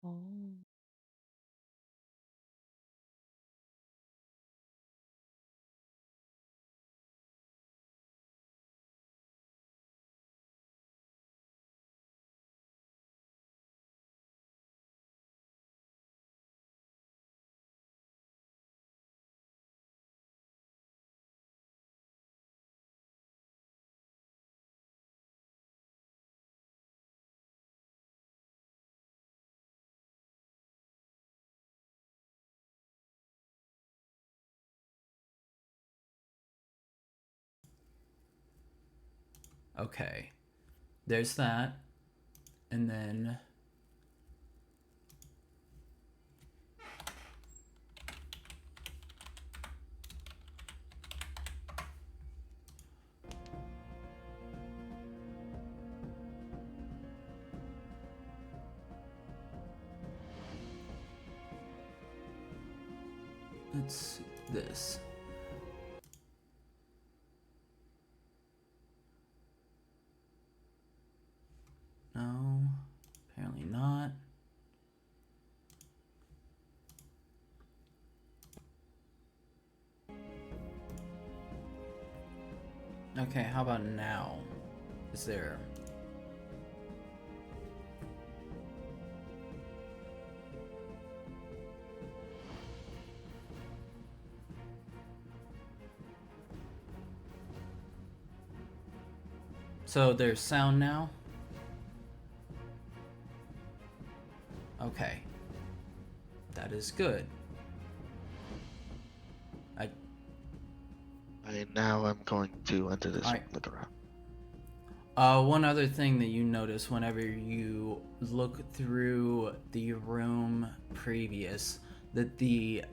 Oh. Okay, there's that, and then let's see this. No, apparently not. Okay, how about now? Is there? So there's sound now? Okay, that is good. I Now I'm going to enter this Alright. look around. One other thing that you notice whenever you look through the room previous, that the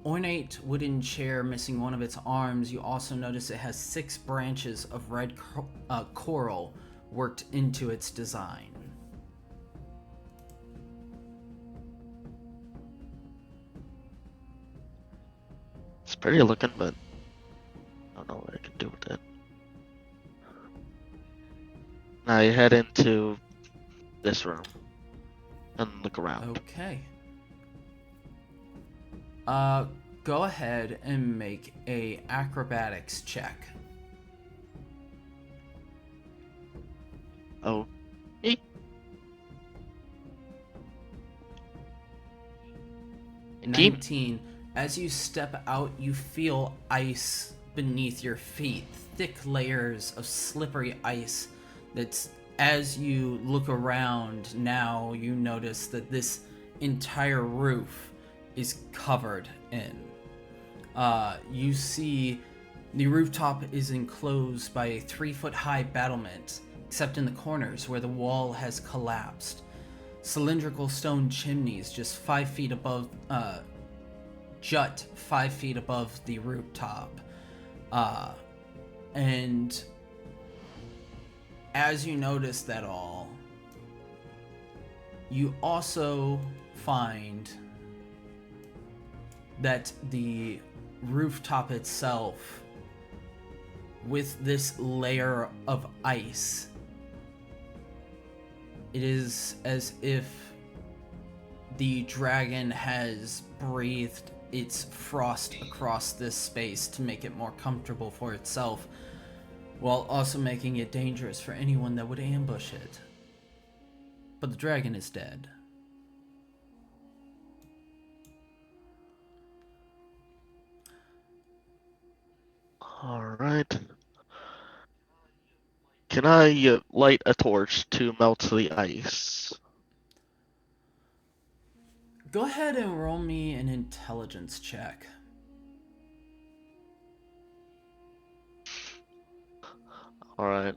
ornate wooden chair missing one of its arms, you also notice it has 6 branches of red coral worked into its design. It's pretty looking, but I don't know what I can do with it. Now you head into this room and look around. Okay. Uh, Go ahead and make a acrobatics check. Oh, 19. 19. As you step out, you feel ice beneath your feet, thick layers of slippery ice. That's as you look around now, you notice that this entire roof is covered in. You see the rooftop is enclosed by a 3-foot high battlement, except in the corners where the wall has collapsed. Cylindrical stone chimneys just 5 feet above, jut 5 feet above the rooftop. And as you notice that all, you also find that the rooftop itself, with this layer of ice, it is as if the dragon has breathed its frost across this space to make it more comfortable for itself, while also making it dangerous for anyone that would ambush it. But the dragon is dead. Alright. Can I light a torch to melt the ice? Go ahead and roll me an intelligence check. Alright.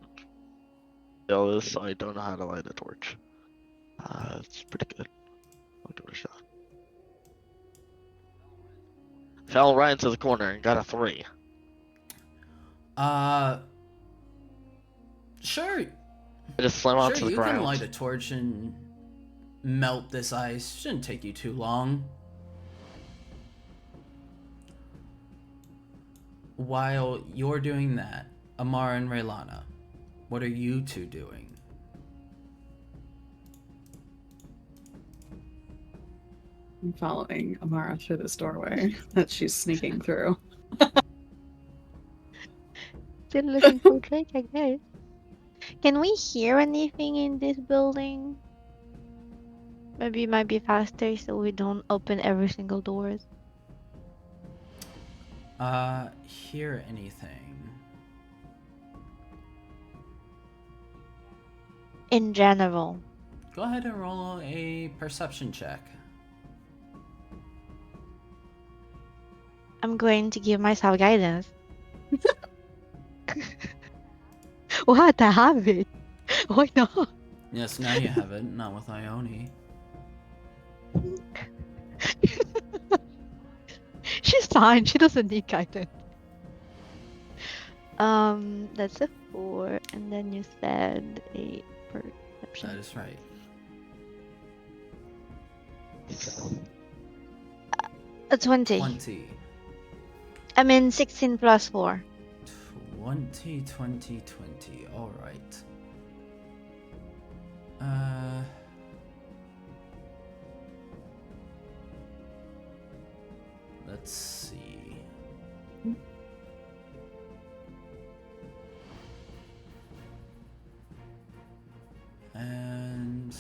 Jealous, I don't know how to light a torch. It's pretty good. I'll give it a shot. Fell right into the corner and got a 3. Uh, sure, I just slam sure, onto the you can light ground. a torch and melt this ice. Shouldn't take you too long. While you're doing that, Amara and Raylana, what are you two doing? I'm following Amara through this doorway that she's sneaking through. Still looking for Drake, I guess. Can we hear anything in this building? Maybe it might be faster so we don't open every single doors. Hear anything? In general. Go ahead and roll a perception check. I'm going to give myself guidance. What? I have it. Why not? Yes, now you have it, not with Ione. She's fine. She doesn't need guidance. That's a 4, and then you said a perception. That is right. A 20. 20. I mean 16 plus 4. 20, 20, 20. Alright. Let's see. And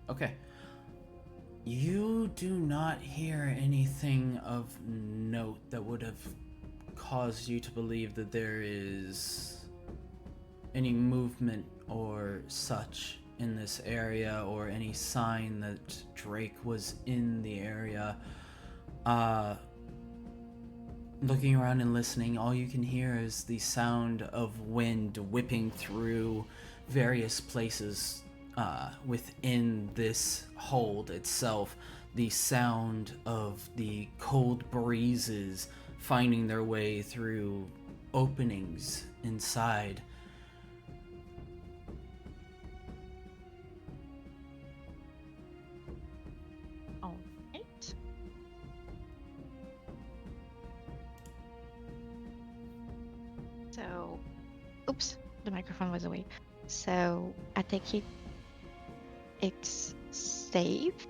okay. You do not hear anything of note that would have caused you to believe that there is any movement or such in this area, or any sign that Drake was in the area. Looking around and listening, all you can hear is the sound of wind whipping through various places within this hold itself. The sound of the cold breezes finding their way through openings inside. Alright. So, oops, the microphone was away. So, I take it's safe.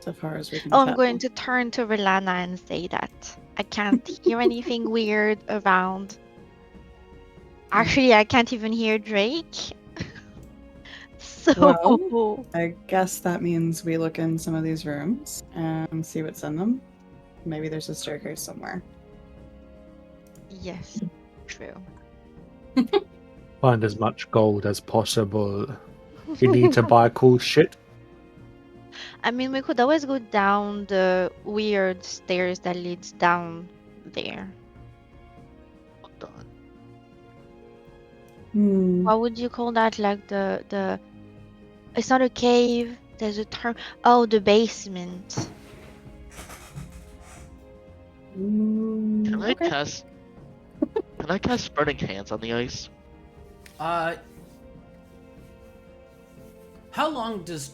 So far as we can Oh, I'm tell. going to turn to Relana and say that I can't hear anything weird around. Actually, I can't even hear Drake. So, Well, I guess that means we look in some of these rooms and see what's in them. Maybe there's a staircase somewhere. yes, true. Find as much gold as possible. You need to buy cool shit. I mean, we could always go down the weird stairs that leads down there. Done. What would you call that? Like the it's not a cave. There's a term. Oh, the basement. Can I Okay. cast? Can I cast Burning Hands on the ice? How long does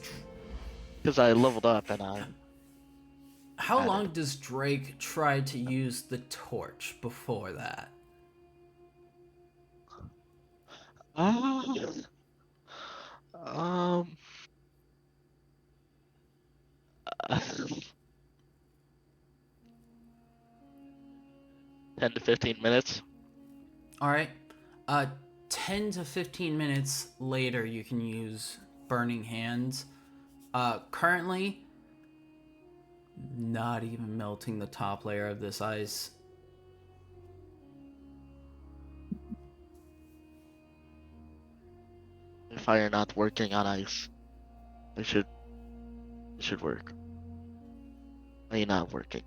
Because I leveled up and I. how Got long it. does Drake try to use the torch before that? Um. 10 to 15 minutes. All right. 10 to 15 minutes later, you can use Burning Hands. Currently, not even melting the top layer of this ice. Fire not working on ice. It should work. Are you not working?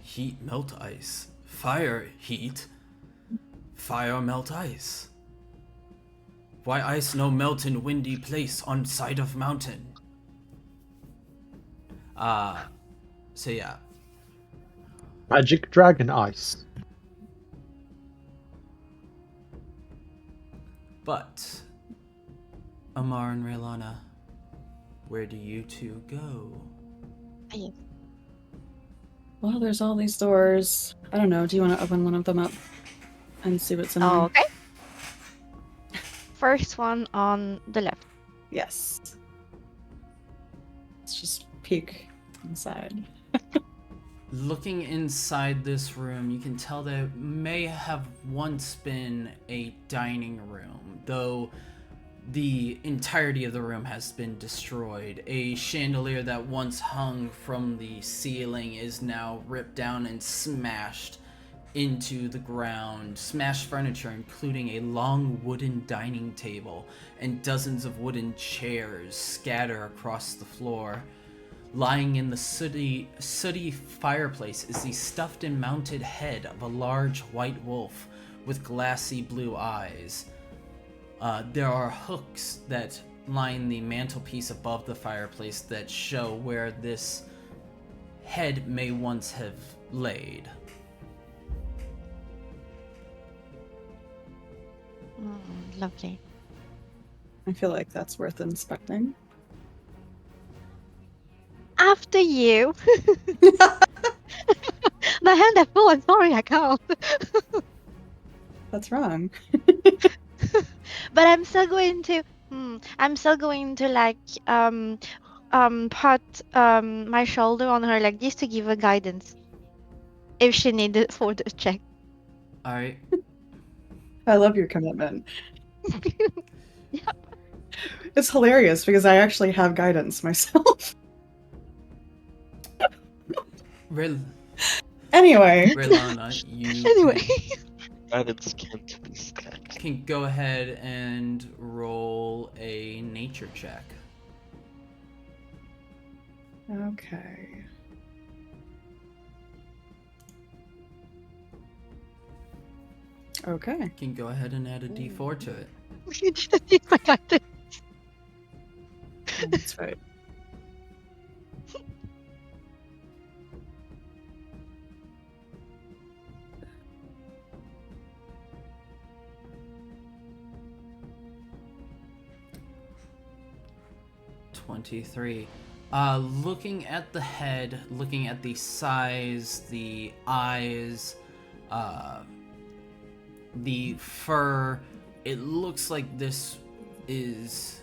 Heat melt ice. Fire heat. Fire melt ice. Why ice no melt in windy place on side of mountain? So yeah. Magic dragon ice. But Amar and Raylana, where do you two go? Well, there's all these doors. I don't know. Do you want to open one of them up and see what's in there? Okay. First one on the left. Yes. Let's just peek inside. Looking inside this room, you can tell that it may have once been a dining room, though the entirety of the room has been destroyed. A chandelier that once hung from the ceiling is now ripped down and smashed into the ground. Smashed furniture, including a long wooden dining table and dozens of wooden chairs, scatter across the floor. Lying in the sooty fireplace is the stuffed and mounted head of a large white wolf with glassy blue eyes. There are hooks that line the mantelpiece above the fireplace that show where this head may once have laid. Lovely. I feel like that's worth inspecting. After you. My hand is full. I'm sorry, I can't. That's wrong. But I'm still going to. I'm still going to like put my shoulder on her like this to give her guidance if she needed for the check. Alright. I love your commitment. It's hilarious because I actually have guidance myself. Anyway. Raylana, you Anyway. Guidance can't be stacked. can go ahead and roll a nature check. Okay. Okay. You can go ahead and add a d4 to it. I got it. That's right. $23. Looking at the head, looking at the size, the eyes, the fur, it looks like this is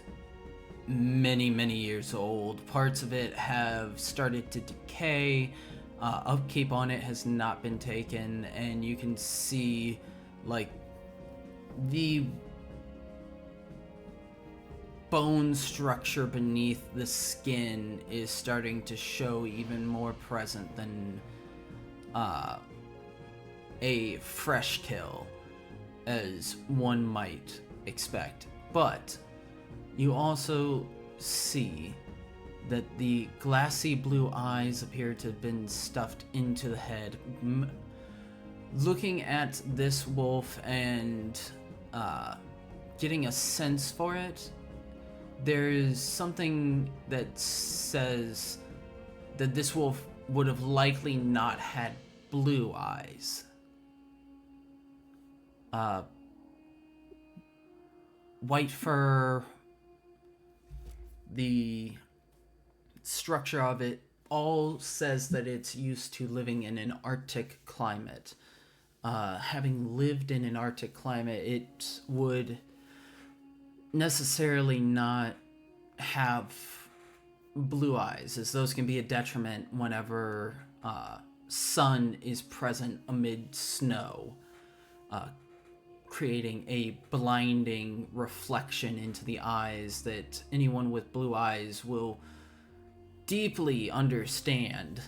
many, many years old. Parts of it have started to decay. Upkeep on it has not been taken, and you can see like the bone structure beneath the skin is starting to show even more present than a fresh kill, as one might expect. But you also see that the glassy blue eyes appear to have been stuffed into the head. Looking at this wolf and getting a sense for it, there's something that says that this wolf would have likely not had blue eyes. White fur, the structure of it all says that it's used to living in an Arctic climate. Having lived in an Arctic climate, it would necessarily not have blue eyes, as those can be a detriment whenever sun is present amid snow, creating a blinding reflection into the eyes that anyone with blue eyes will deeply understand.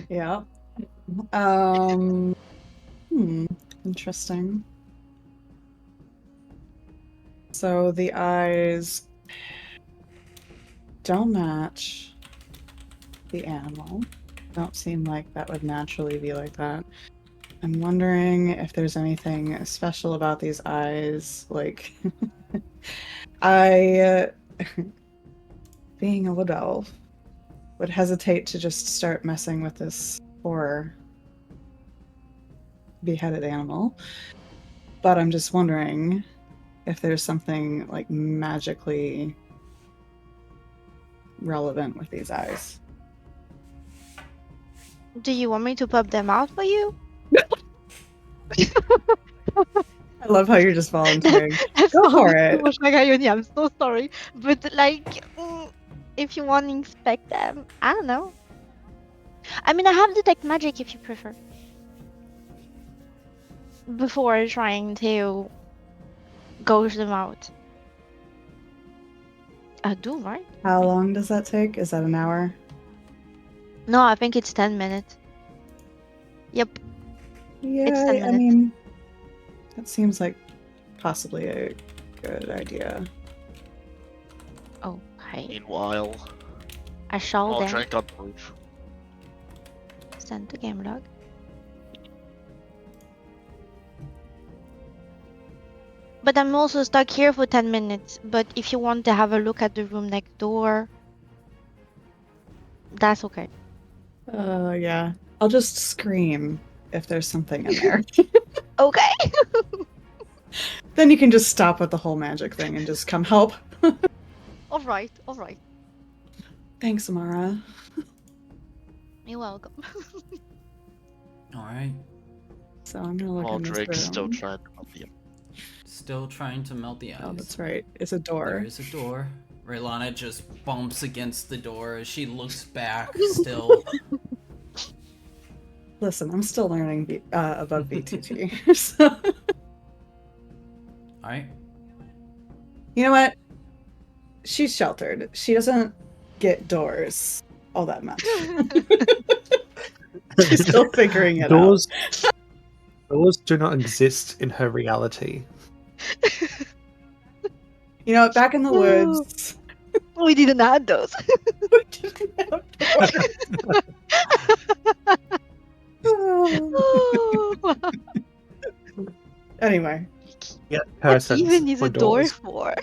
Yeah. Interesting. So the eyes don't match the animal. Don't seem like that would naturally be like that. I'm wondering if there's anything special about these eyes. Like, I, being a wood elf, would hesitate to just start messing with this poor beheaded animal. But I'm just wondering if there's something like magically relevant with these eyes. Do you want me to pop them out for you? I love how you're just volunteering. That Go for sounded it. so much like Ione, I'm so sorry. But like, if you want to inspect them, I don't know. I mean, I have detect magic if you prefer. Before trying to gauge them out. I do, right? How long does that take? Is that an hour? No, I think it's 10 minutes. Yep. Yeah, 10 I minutes. mean, that seems like possibly a good idea. Okay. Meanwhile, I shall I'll then drink on the roof. send the game log. But I'm also stuck here for 10 minutes. But if you want to have a look at the room next door, that's okay. Yeah. I'll just scream if there's something in there. Okay. Then you can just stop with the whole magic thing and just come help. Alright. Thanks, Amara. You're welcome. All right. So I'm gonna look While in this Drake's still room. trying to help you. Still trying to melt the ice. Oh, that's right. It's a door. There is a door. Raylana just bumps against the door as she looks back, still. Listen, I'm still learning above BTT. So, Alright. you know what? She's sheltered. She doesn't get doors all that much. She's still figuring it out. Doors do not exist in her reality. You know, back in the woods, We didn't add those. we didn't have doors. Oh. Anyway, Yet What curtains even is for a door doors. for?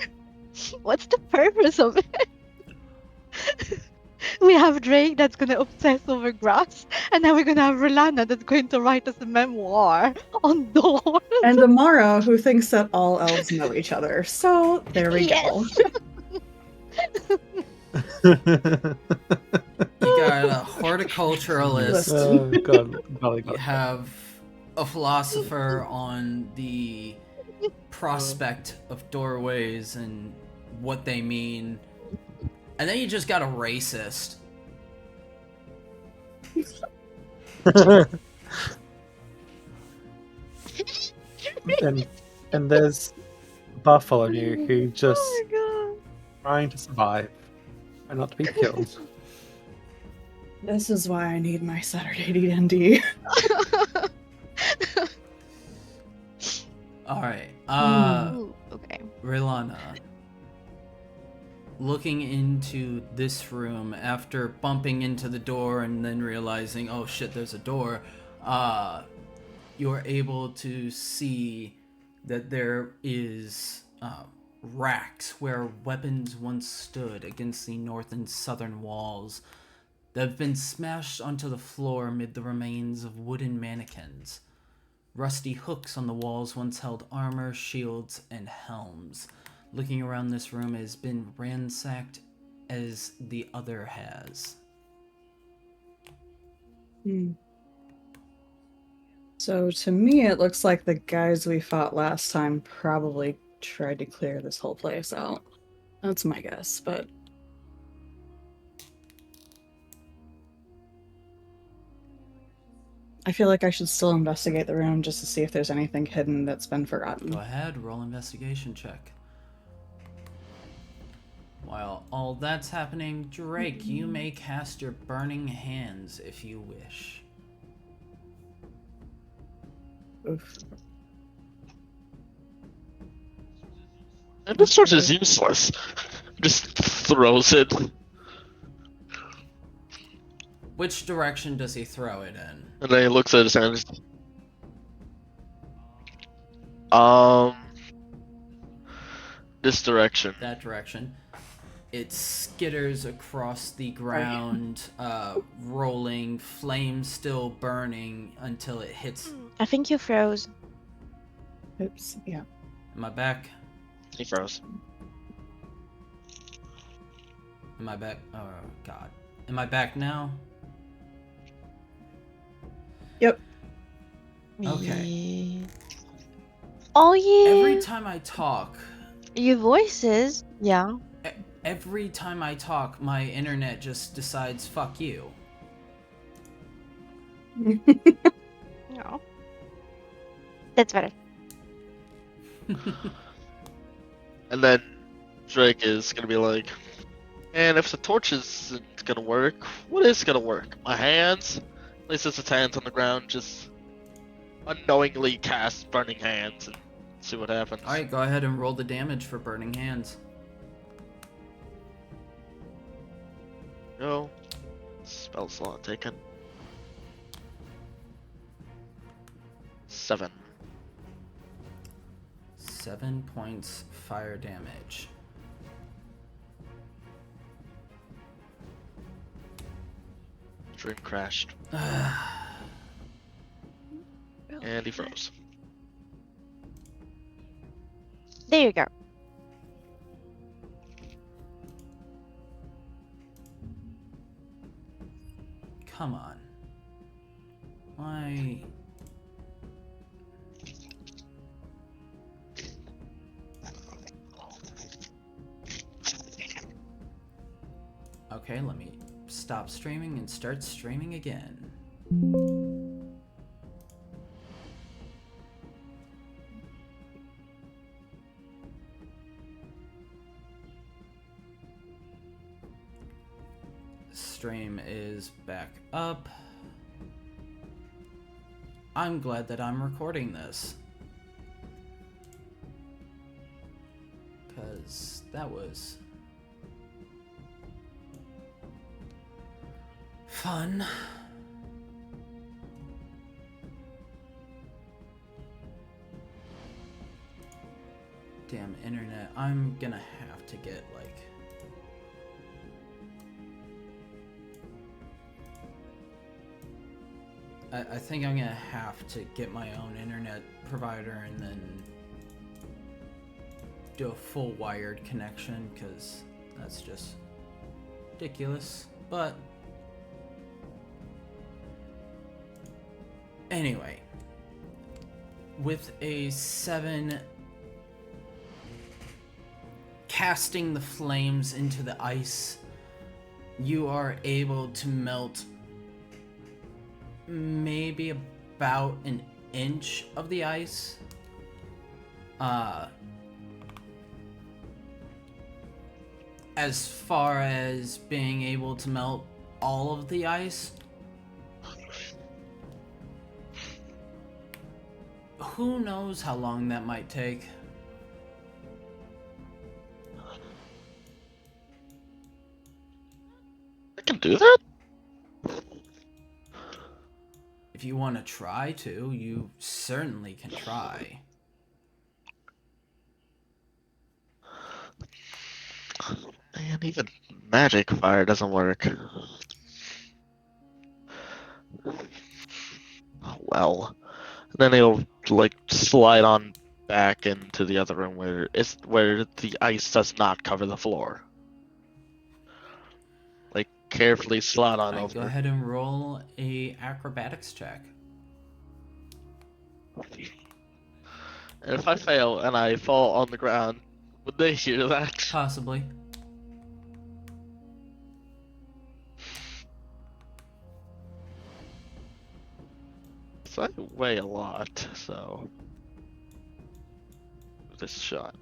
What's the purpose of it? We have Drake that's gonna obsess over grass, and now we're gonna have Rolana that's going to write us a memoir on doors. and Amara, who thinks that all elves know each other. So there we go. Yes. You got a horticulturalist. Listen. Oh god, golly, You god. have a philosopher on the prospect of doorways and what they mean. And then you just got a racist. and there's Bartholomew who just Oh trying to survive and not to be killed. This is why I need my Saturday D&D. Alright. Ooh, okay. Raylana, looking into this room after bumping into the door and then realizing, oh shit, there's a door, you're able to see that there is racks where weapons once stood against the north and southern walls that have been smashed onto the floor amid the remains of wooden mannequins. Rusty hooks on the walls once held armor, shields, and helms. Looking around this room has been ransacked as the other has. So to me, it looks like the guys we fought last time probably tried to clear this whole place out. That's my guess, but I feel like I should still investigate the room just to see if there's anything hidden that's been forgotten. Go ahead, roll investigation check. While all that's happening, Drake, you may cast your Burning Hands if you wish. Oof. And this sword is useless. Just throws it. Which direction does he throw it in? And then he looks at his hands. This direction. That direction. It skitters across the ground, rolling, flames still burning until it hits. I think you froze. Oops. Yeah. Am I back? He froze. Am I back? Oh God. Am I back now? Yep. Okay. Yeah. Oh yeah. Every time I talk, Your voices. Yeah. every time I talk, my internet just decides fuck you. No. That's better. And then Drake is gonna be like, and if the torch isn't gonna work, what is gonna work? My hands? Places his hands on the ground, just unknowingly cast burning hands and see what happens. Alright, go ahead and roll the damage for burning hands. No. Spell slot taken. 7. 7 points fire damage. Dream crashed. And he froze. There you go. Come on. Why? Okay, let me stop streaming and start streaming again. Stream is back up. I'm glad that I'm recording this. Because that was fun. Damn internet. I'm gonna have to get like I think I'm gonna have to get my own internet provider and then do a full wired connection because that's just ridiculous. But anyway, with a 7 casting the flames into the ice, you are able to melt maybe about an inch of the ice. As far as being able to melt all of the ice, who knows how long that might take. I can do that? If you want to try to, you certainly can try. Man, even magic fire doesn't work. Well, then he'll like slide on back into the other room where the ice does not cover the floor. Like carefully slide on Alright, over. go ahead and roll a acrobatics check. And if I fail and I fall on the ground, would they hear that? Possibly. So I weigh a lot, so this shot.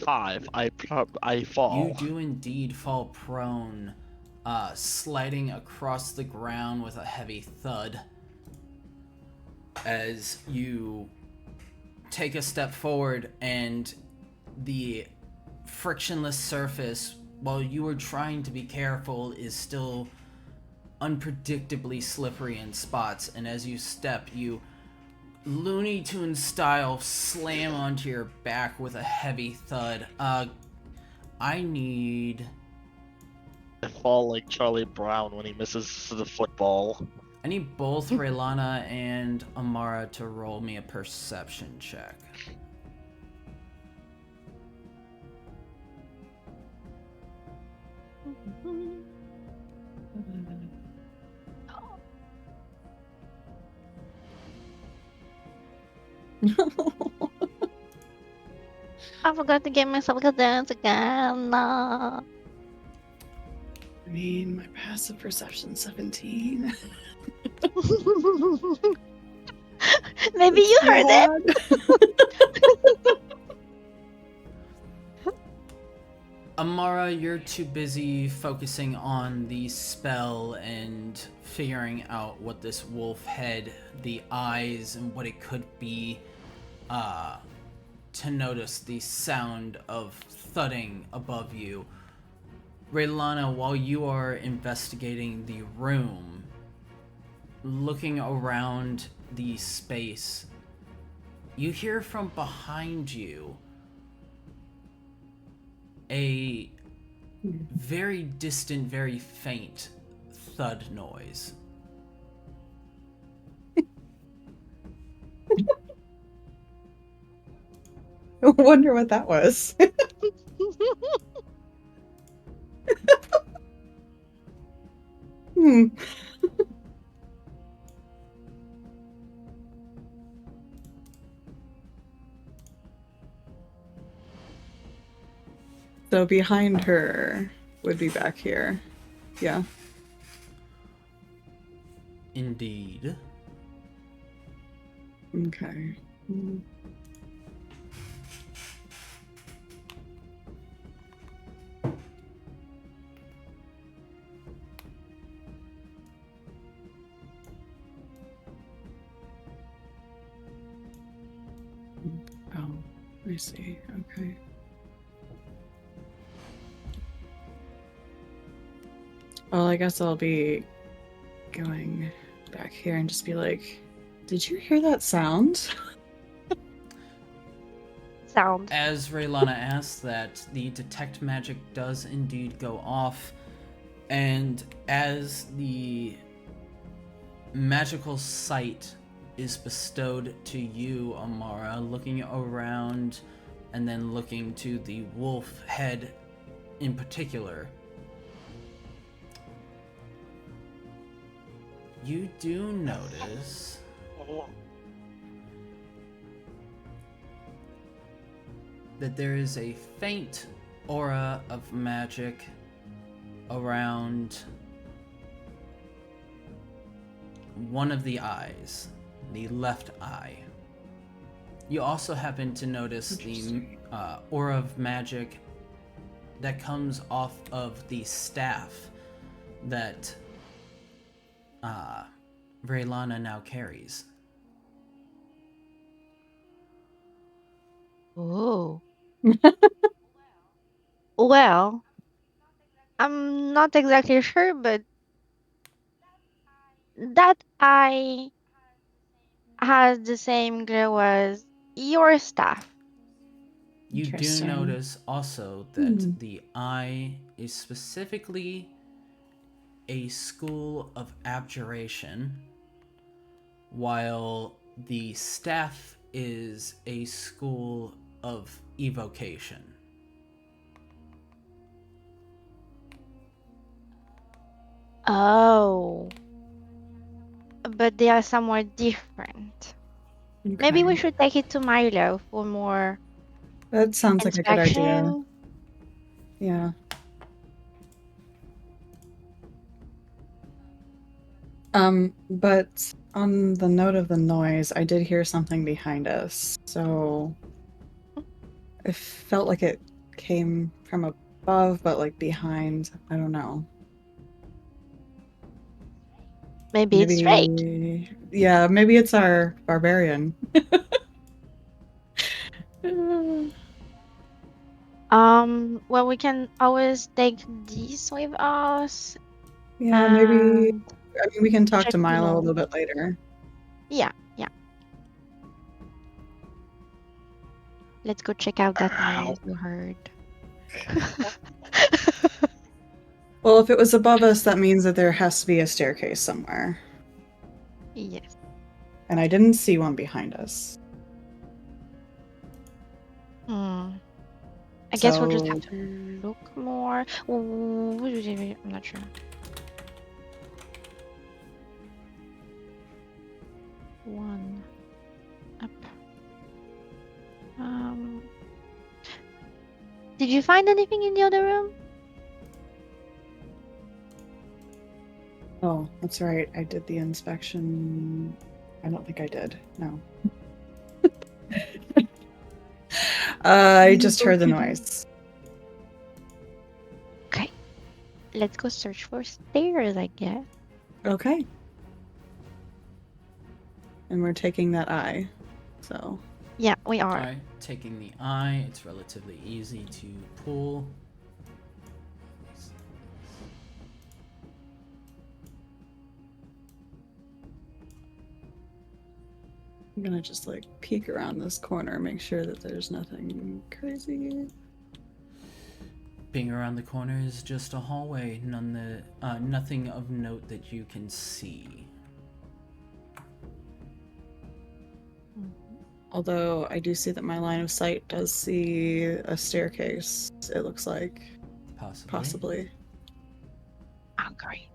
5. I fall. You do indeed fall prone, sliding across the ground with a heavy thud as you take a step forward, and the frictionless surface, while you were trying to be careful, is still unpredictably slippery in spots, and as you step, you Looney Tunes style slam onto your back with a heavy thud. I need I fall like Charlie Brown when he misses the football. I need both Raylana and Amara to roll me a perception check. I forgot to get myself a dance again. I mean, my passive perception 17. Maybe you heard it. Amara, you're too busy focusing on the spell and figuring out what this wolf head, the eyes, and what it could be, to notice the sound of thudding above you. Raylana, while you are investigating the room, looking around the space, you hear from behind you a very distant, very faint thud noise. I wonder what that was. Hmm. So behind her would be back here. Yeah. Indeed. Okay. Hmm. Oh, I see. Okay. Well, I guess I'll be going back here and just be like, did you hear that sound? Sound. As Raylana asks that, the detect magic does indeed go off, and as the magical sight is bestowed to you, Amara, looking around and then looking to the wolf head in particular, you do notice that there is a faint aura of magic around one of the eyes, the left eye. You also happen to notice the Interesting. aura of magic that comes off of the staff that Raylana now carries. Oh. Well, I'm not exactly sure, but that eye has the same glow as your staff. You do Interesting. notice also that Hmm. the eye is specifically a school of abjuration, while the staff is a school of evocation. Oh. But they are somewhat different. Maybe we Okay. should take it to Milo for more That sounds like a good idea. inspection. Yeah. But on the note of the noise, I did hear something behind us. So it felt like it came from above, but like behind. I don't know. Maybe it's Drake. Yeah, maybe it's our barbarian. Well, we can always take this with us Yeah, maybe. and I mean, we can talk check to the Milo a little noise. bit later. Yeah. Let's go check out that noise you heard. Well, if it was above us, that means that there has to be a staircase somewhere. And I didn't see one behind us. I guess we'll just have So- to look more. I'm not sure. One up. Did you find anything in the other room? Oh, that's right. I did the inspection. I don't think I did. No. I just heard the noise. Okay. Let's go search for stairs, I guess. Okay. And we're taking that eye. So, Yeah, we are. Alright, taking the eye, it's relatively easy to pull. I'm gonna just like peek around this corner, make sure that there's nothing crazy. Being around the corner is just a hallway, nothing of note that you can see. Although I do see that my line of sight does see a staircase, it looks like. Possibly. Oh, great.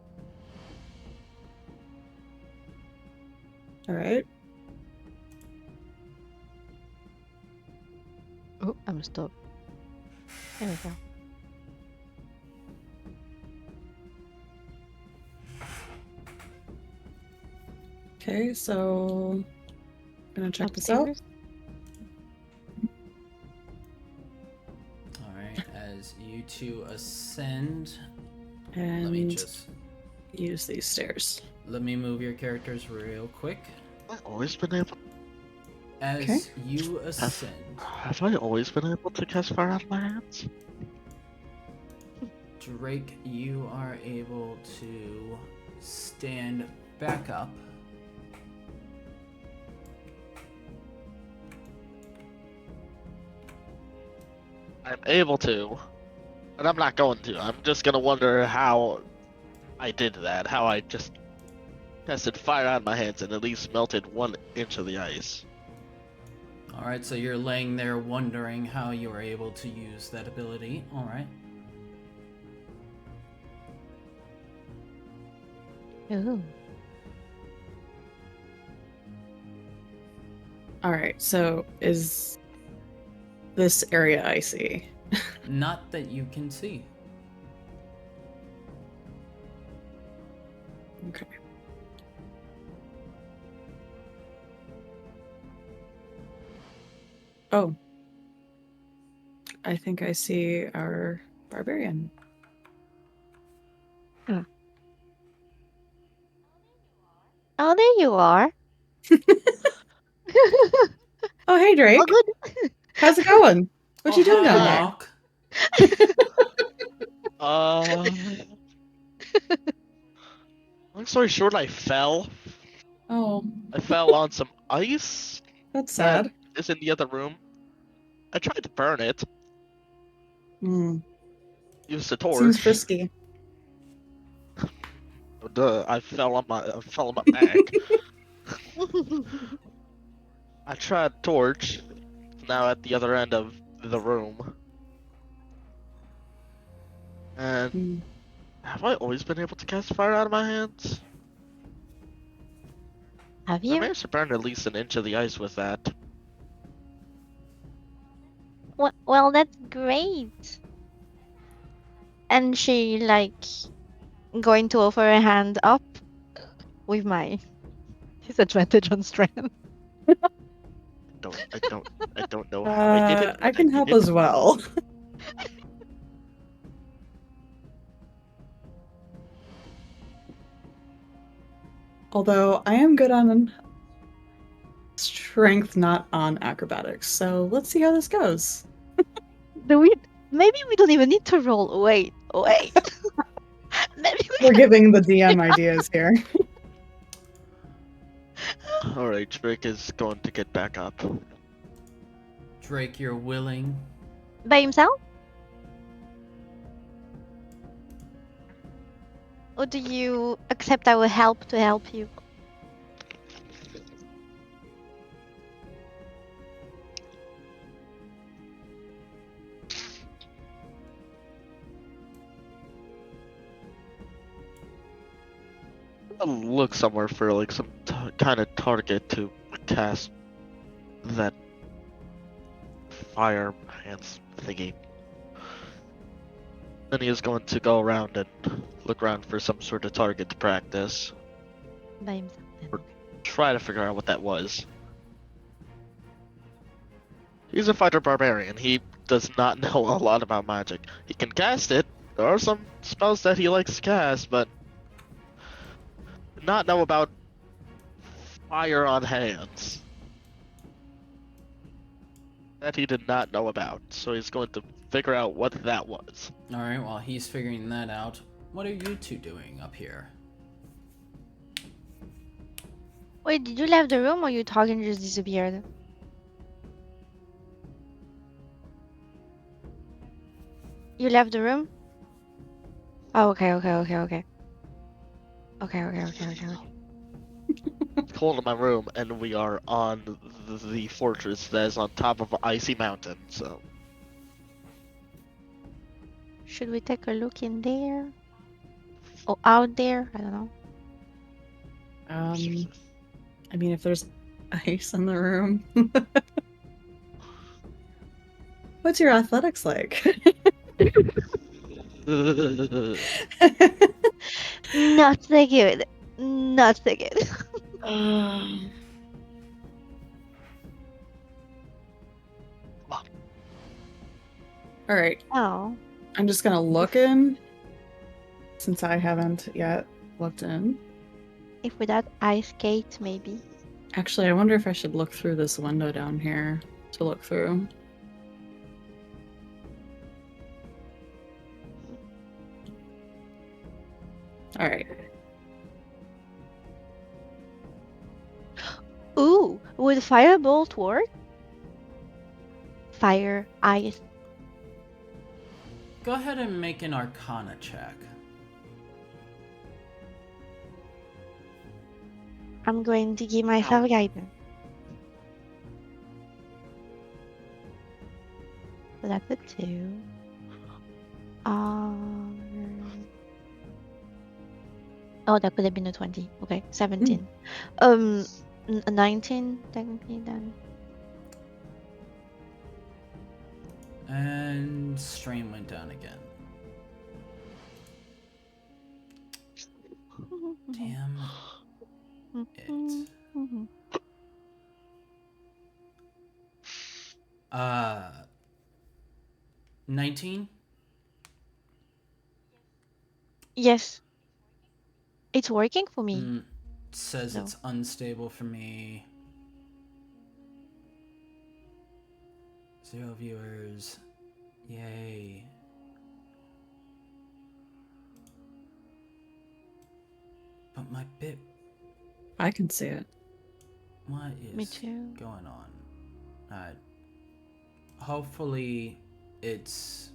Alright. Oh, I'm stuck. There we go. Okay, so gonna check this out. Upstairs? Alright, as you two ascend, And let me just use these stairs. let me move your characters real quick. I've always been able. As Okay. you ascend, Have I always been able to cast fire out of my hands? Drake, you are able to stand back up. I'm able to, but I'm not going to. I'm just gonna wonder how I did that. How I just casted fire out of my hands and at least melted 1 inch of the ice. Alright, so you're laying there wondering how you were able to use that ability. Alright. Ooh. Alright, so is this area icy? Not that you can see. Okay. Oh. I think I see our barbarian. Oh, there you are. Oh, hey, Drake. Oh, good. How's it going? What you doing down hi, there? Hawk. Long story short, I fell. Oh, I fell on some ice that's that sad. is in the other room. I tried to burn it. Hmm. Used a torch. Seems frisky. Duh, I fell on my back. I tried torch. It's now at the other end of the room. And Hmm. have I always been able to cast fire out of my hands? Have I you? managed to burn at least 1 inch of the ice with that. Well, that's great. And she like going to offer a hand up with my disadvantage on strength. I don't know how I did it. I but can did help it. as well. Although I am good on strength, not on acrobatics. So let's see how this goes. Do we? Maybe we don't even need to roll. Wait. Maybe we We're can. giving the DM ideas here. Alright, Drake is going to get back up. Drake, you're willing. By himself? Or do you accept our help to help you? I'll look somewhere for like some kind of target to cast that fire hands thingy. Then he is going to go around and look around for some sort of target to practice. By himself. Then. Or- Try to figure out what that was. He's a fighter barbarian. He does not know a lot about magic. He can cast it. There are some spells that he likes to cast, but not know about fire on hands. That he did not know about. So he's going to figure out what that was. Alright, while he's figuring that out, what are you two doing up here? Wait, did you leave the room or you talking just disappeared? You left the room? Oh, okay. Okay. Cold in my room, and we are on the fortress that is on top of an icy mountain. So Should we take a look in there? Or out there? I don't know. I mean, if there's ice in the room. What's your athletics like? Not so good. Not so good. All right, Oh. I'm just gonna look in since I haven't yet looked in. If without ice skates, maybe. Actually, I wonder if I should look through this window down here to look through. All right. Ooh, would firebolt work? Fire, ice. Go ahead and make an Arcana check. I'm going to give myself guidance. So that's a 2. Oh, that could have been a 20. Okay, 17. A 19 technically then. And strain went down again. Damn it. 19? Yes. It's working for me. Says No. it's unstable for me. 0 viewers. Yay. But my bit. I can see it. What is Me too. going on? Hopefully it's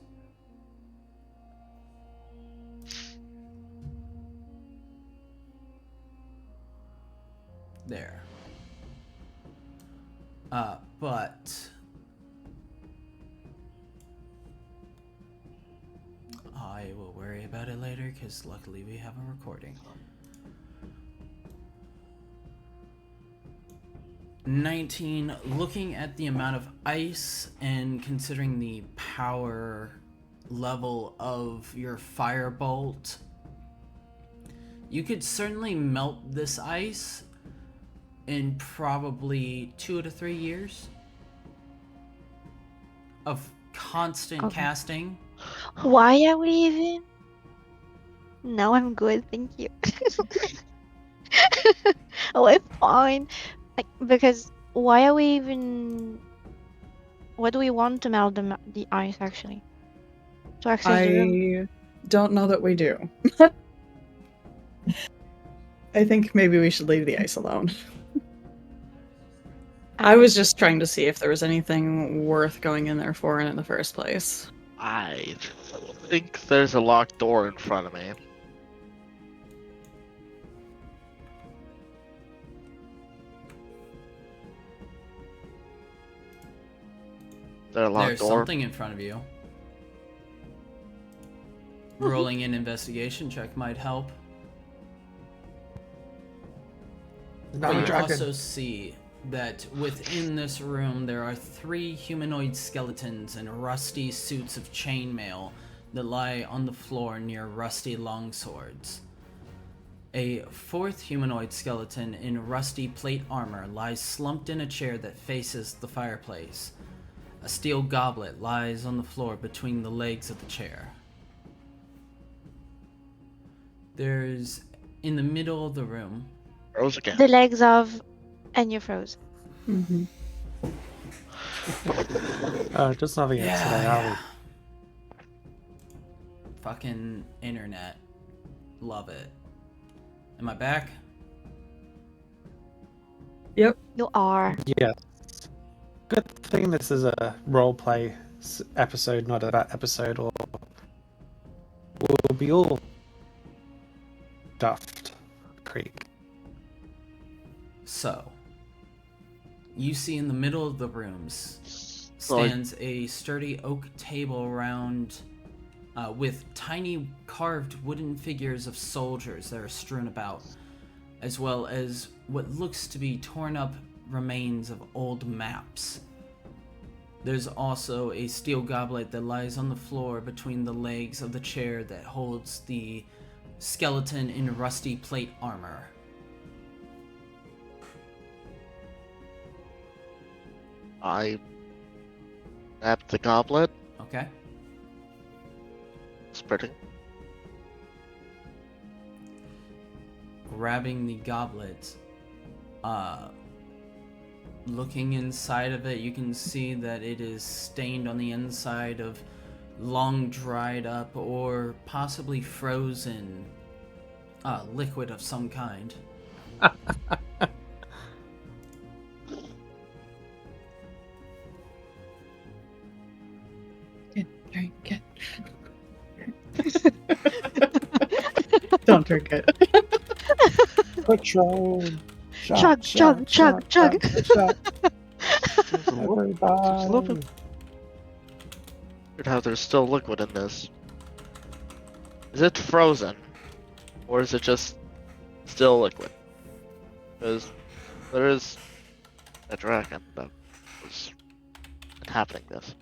there. But I will worry about it later because luckily we have a recording. 19, looking at the amount of ice and considering the power level of your firebolt, you could certainly melt this ice in probably 2 to 3 years of constant Okay. casting. Why are we even? No, I'm good, thank you. Oh, I'm fine. Like, because why are we even? What do we want to melt the ice actually? To access the room. I don't know that we do. I think maybe we should leave the ice alone. I was just trying to see if there was anything worth going in there for in the first place. I think there's a locked door in front of me. Is there a locked There's door? something in front of you. Rolling an investigation check might help. But a you dragon. also see that within this room there are 3 humanoid skeletons in rusty suits of chainmail that lie on the floor near rusty longswords. A 4th humanoid skeleton in rusty plate armor lies slumped in a chair that faces the fireplace. A steel goblet lies on the floor between the legs of the chair. There's, in the middle of the room, Rose again. The legs of, and you froze. Mm-hmm. Just nothing else today, are we? Fucking internet. Love it. Am I back? You are. Yes. Good thing this is a roleplay episode, not a episode, or we'll be all duffed. Creek. So, you see in the middle of the rooms Sorry. stands a sturdy oak table around with tiny carved wooden figures of soldiers that are strewn about, as well as what looks to be torn up remains of old maps. There's also a steel goblet that lies on the floor between the legs of the chair that holds the skeleton in rusty plate armor. I nabbed the goblet, Okay? spreading. Grabbing the goblet, looking inside of it, you can see that it is stained on the inside of long dried up or possibly frozen liquid of some kind. Drink it. Don't drink it. Patron! Chug, chug, chug, chug. Everybody! Weird how there's still liquid in this. Is it frozen? Or is it just still liquid? Because there is a dragon that was inhabiting this.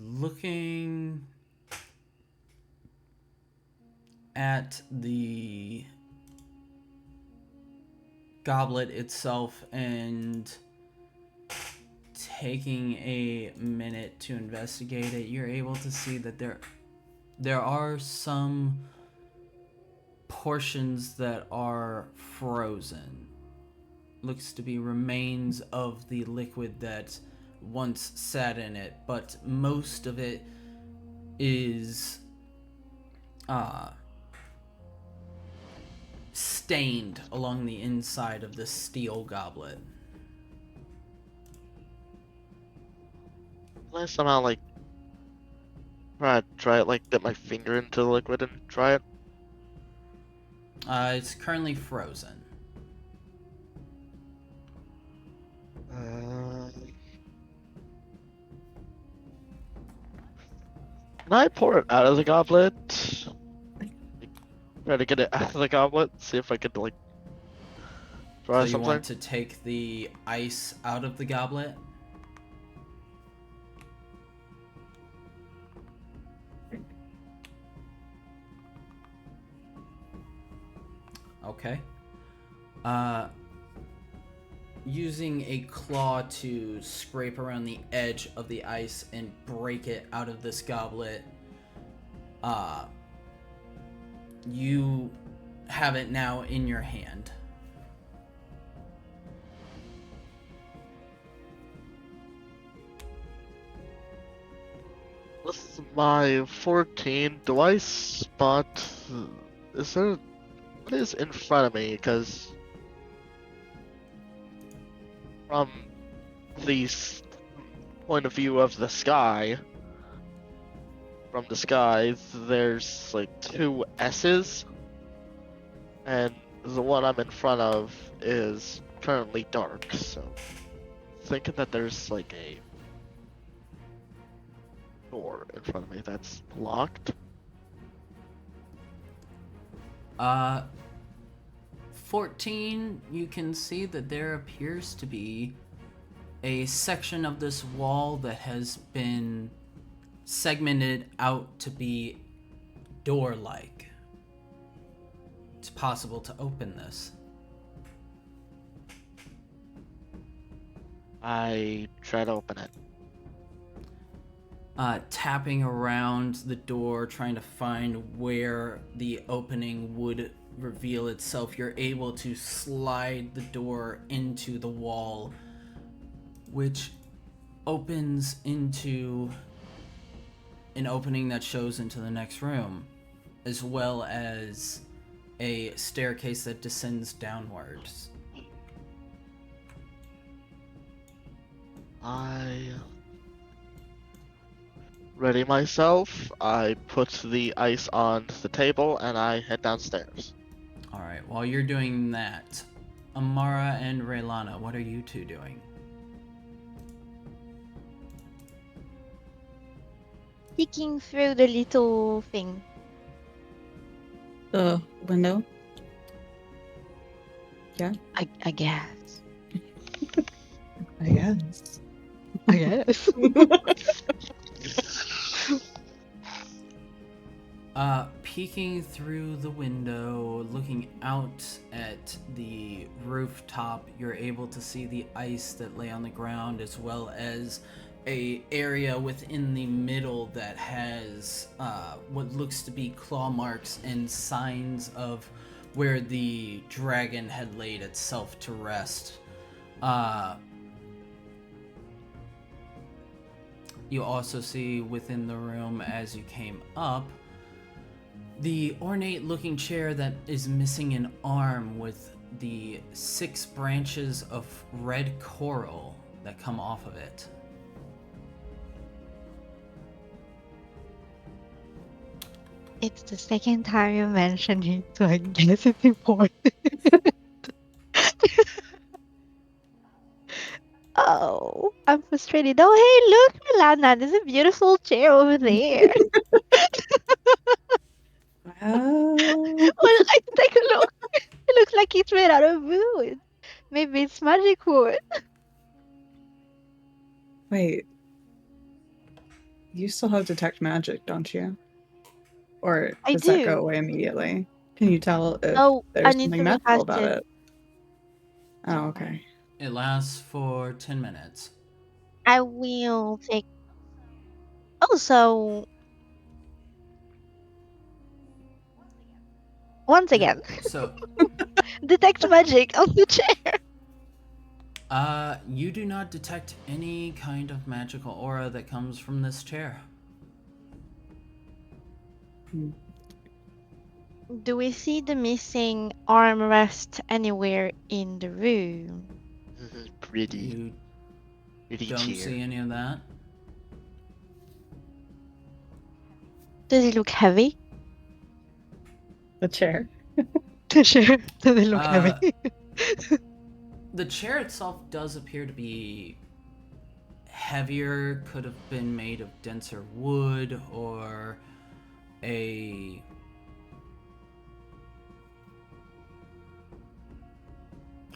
Looking at the goblet itself and taking a minute to investigate it, you're able to see that there are some portions that are frozen. Looks to be remains of the liquid that once sat in it, but most of it is stained along the inside of the steel goblet. Can I somehow like try it, like dip my finger into the liquid and try it? It's currently frozen. Can I pour it out of the goblet? Try to get it out of the goblet, see if I could like try So you something. want to take the ice out of the goblet? Okay. Using a claw to scrape around the edge of the ice and break it out of this goblet, you have it now in your hand. With my 14, do I spot? Is there? What is in front of me? Because from the point of view of the sky, from the sky, there's like 2 S's, and the one I'm in front of is currently dark. So, thinking that there's like a door in front of me that's locked. 14, you can see that there appears to be a section of this wall that has been segmented out to be door-like. It's possible to open this. I try to open it. Tapping around the door, trying to find where the opening would reveal itself, you're able to slide the door into the wall, which opens into an opening that shows into the next room, as well as a staircase that descends downwards. I ready myself. I put the ice on the table and I head downstairs. Alright, while you're doing that, Amara and Raylana, what are you two doing? Peeking through the little thing. The window? I guess. I guess. I guess. Peeking through the window, looking out at the rooftop, you're able to see the ice that lay on the ground, as well as a area within the middle that has what looks to be claw marks and signs of where the dragon had laid itself to rest. You also see within the room, as you came up, the ornate looking chair that is missing an arm with the 6 branches of red coral that come off of it. It's the second time you mentioned it, so I guess it's important. Oh, I'm frustrated. Oh, hey, look, Lana, there's a beautiful chair over there. Wow. Well, I take a look. It looks like it's made out of wood. Maybe it's magic wood. Wait. You still have detect magic, don't you? Or I does that do. go away immediately? Can you tell if Oh, I there's need something to magical recast about it. it? Oh, okay. It lasts for 10 minutes. I will take. Also, once again, So, detect magic on the chair. you do not detect any kind of magical aura that comes from this chair. Do we see the missing armrest anywhere in the room? Pretty You don't chair. see any of that. Does it look heavy? The chair. The chair. Does it look Uh, heavy? The chair itself does appear to be heavier, could have been made of denser wood or a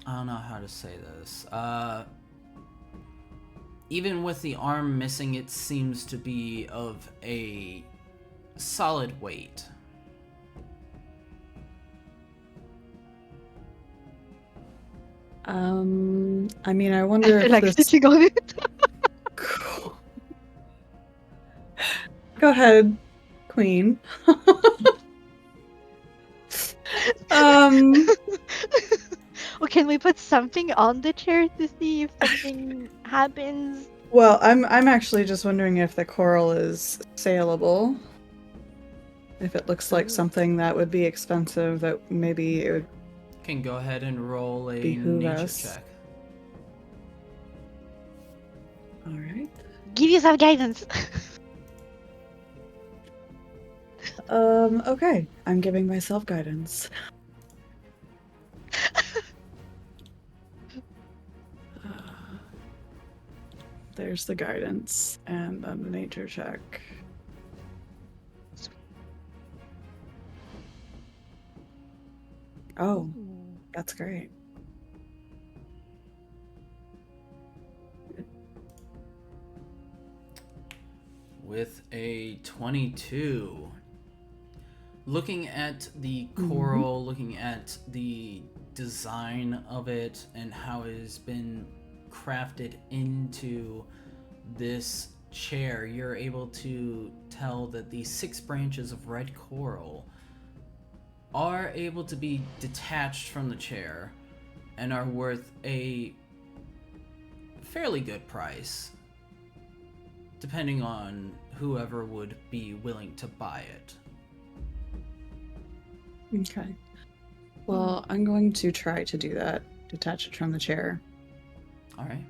I don't know how to say this. Even with the arm missing, it seems to be of a solid weight. I mean, I wonder I feel if like this. sitting on it. Cool. Go ahead, Queen. Or can we put something on the chair to see if something happens? Well, I'm actually just wondering if the coral is saleable. If it looks like something that would be expensive, that maybe it would. Can go ahead and roll a Behoove nature us. check. All right. Give you some guidance. Okay. I'm giving myself guidance. there's the guidance and then the nature check. Oh, that's great. With a 22. Looking at the coral, looking at the design of it and how it has been crafted into this chair, you're able to tell that the 6 branches of red coral are able to be detached from the chair and are worth a fairly good price, depending on whoever would be willing to buy it. Okay. Well, I'm going to try to do that. Detach it from the chair. All right.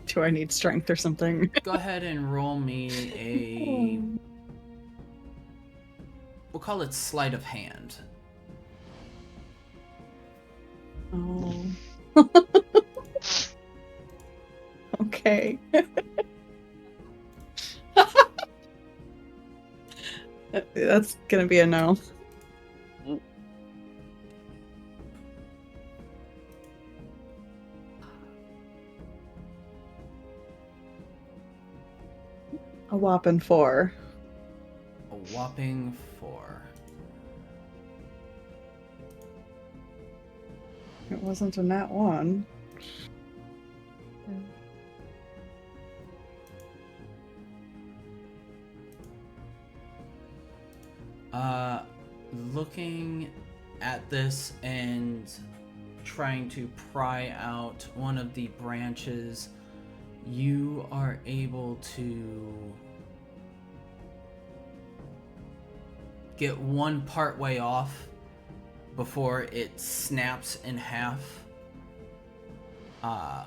Do I need strength or something? Go ahead and roll me a... We'll call it sleight of hand. Oh. Okay. That's gonna be a no. A whopping 4. A whopping 4. It wasn't a nat 1. Looking at this and trying to pry out one of the branches, you are able to get one part way off before it snaps in half. Oh.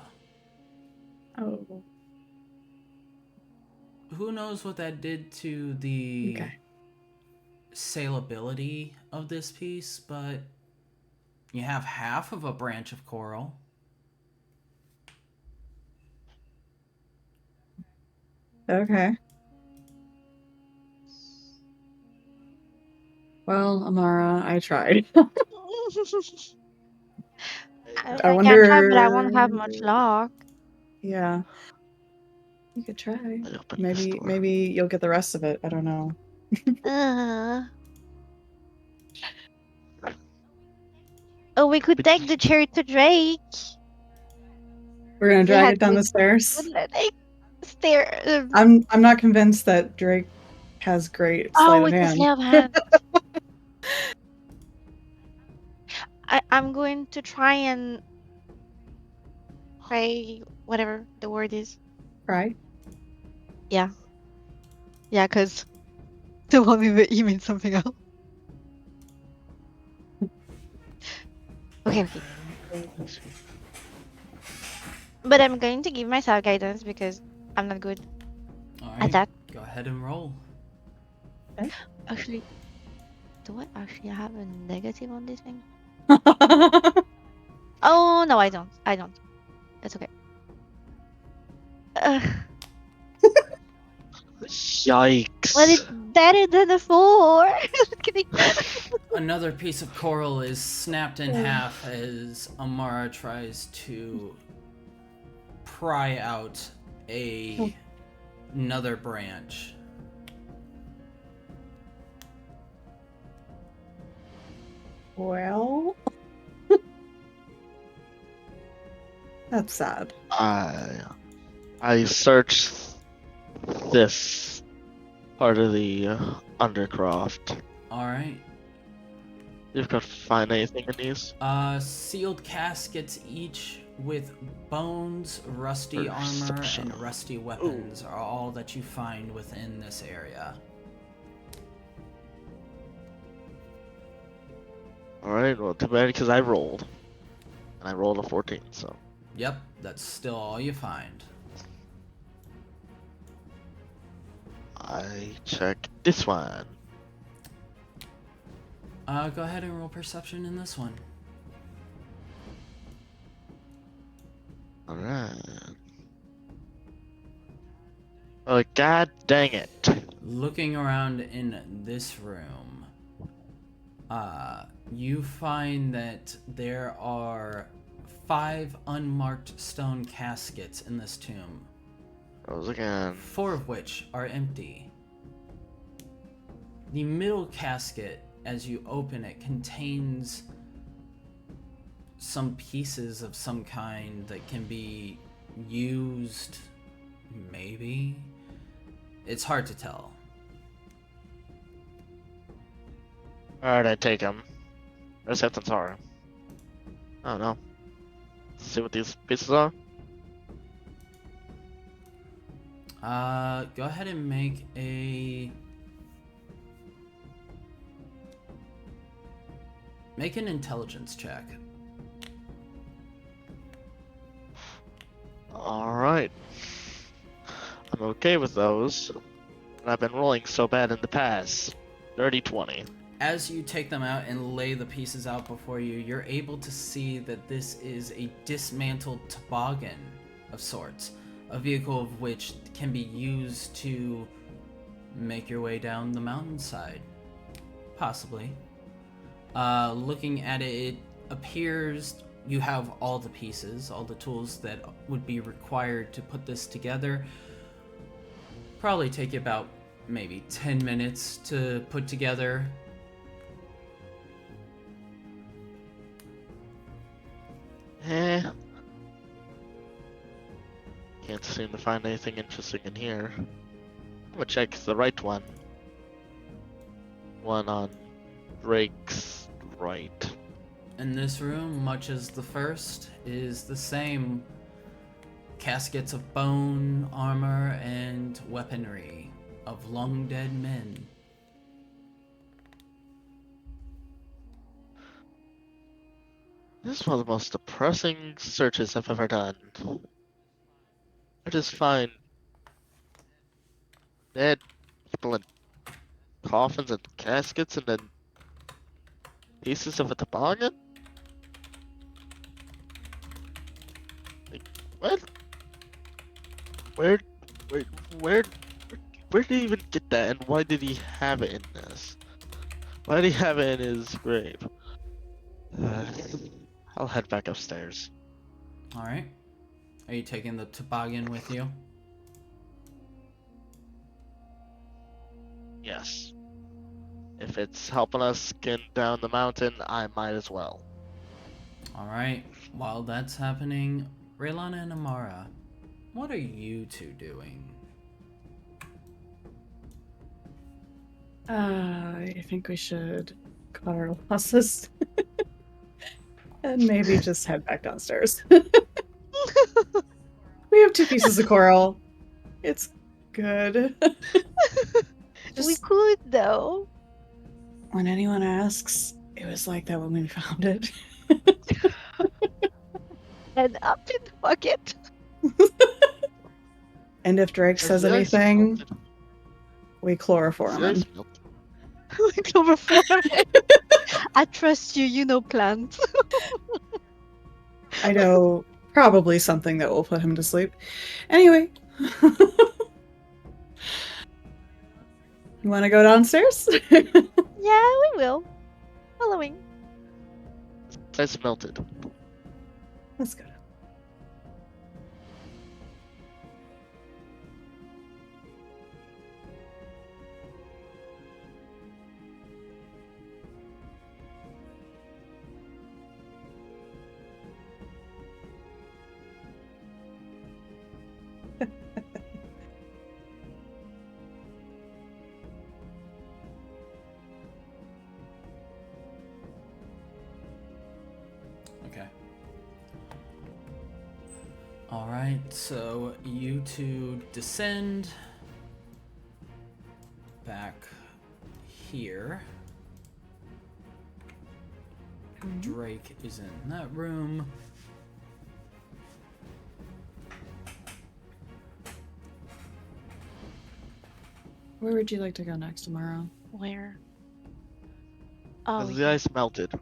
Who knows what that did to the Okay. saleability of this piece, but you have half of a branch of coral. Okay. Oh. Well, Amara, I tried. I I can try, but I wonder. won't have much luck. Yeah. You could try. I opened this Maybe door. maybe you'll get the rest of it. I don't know. Oh, we could But take the chair to Drake. We're gonna We drag had it down the good- stairs. Like, stair. I'm not convinced that Drake has great sleight Oh, of it's a hand. sleight of hand. I'm going to try and pray whatever the word is. Right? Yeah, because the one with you means something else. Okay. But I'm going to give myself guidance because I'm not good All at right, that. go ahead and roll. Actually, do I actually have a negative on this thing? Oh, no, I don't. I don't. It's okay. Yikes. Well, it's better than a 4. Just kidding. Another piece of coral is snapped in half as Amara tries to pry out another branch. Well, that's sad. I searched this part of the Undercroft. All right. You could find anything in these? Sealed caskets, each with bones, rusty armor, Perception. and rusty weapons, are all that you find within this area. Alright, well, too bad because I rolled. And I rolled a 14, so. Yep, that's still all you find. I check this one. Go ahead and roll perception in this one. Alright. Oh, god dang it. Looking around in this room, you find that there are 5 unmarked stone caskets in this tomb, Those again. 4 of which are empty. The middle casket, as you open it, contains some pieces of some kind that can be used, maybe? It's hard to tell. Alright, I take them. Receptance are. I don't know. Let's see what these pieces are. Go ahead and make an intelligence check. Alright. I'm okay with those. And I've been rolling so bad in the past. 30-20. As you take them out and lay the pieces out before you, you're able to see that this is a dismantled toboggan of sorts, a vehicle of which can be used to make your way down the mountainside. Possibly. Looking at it, it appears you have all the pieces, all the tools that would be required to put this together. Probably take you about maybe 10 minutes to put together. Can't seem to find anything interesting in here. I'm gonna check the right one. One on Drake's right. In this room, much as the first, is the same. Caskets of bone, armor, and weaponry of long dead men. This is one of the most depressing searches I've ever done. I just find dead people in coffins and caskets and then pieces of a toboggan? Like, what? Where did he even get that, and why did he have it in this? Why did he have it in his grave? I'll head back upstairs. Alright. Are you taking the toboggan with you? Yes. If it's helping us get down the mountain, I might as well. Alright. While that's happening, Raylana and Amara, what are you two doing? I think we should cut our losses. And maybe just head back downstairs. We have 2 pieces of coral. It's good. We Just could though. when anyone asks, it was like that when we found it. And up in the bucket. And if Drake Has says the ice anything, melted? we chloroform Has the him. ice melted? Chloroform. I trust you, you know plants. I know probably something that will put him to sleep. Anyway. You want to go downstairs? Yeah, we will. Following. Ice melted. Let's go. Okay. Alright, so you two descend back here. Drake is in that room. Where would you like to go next tomorrow? Where? Oh, Has the ice melted?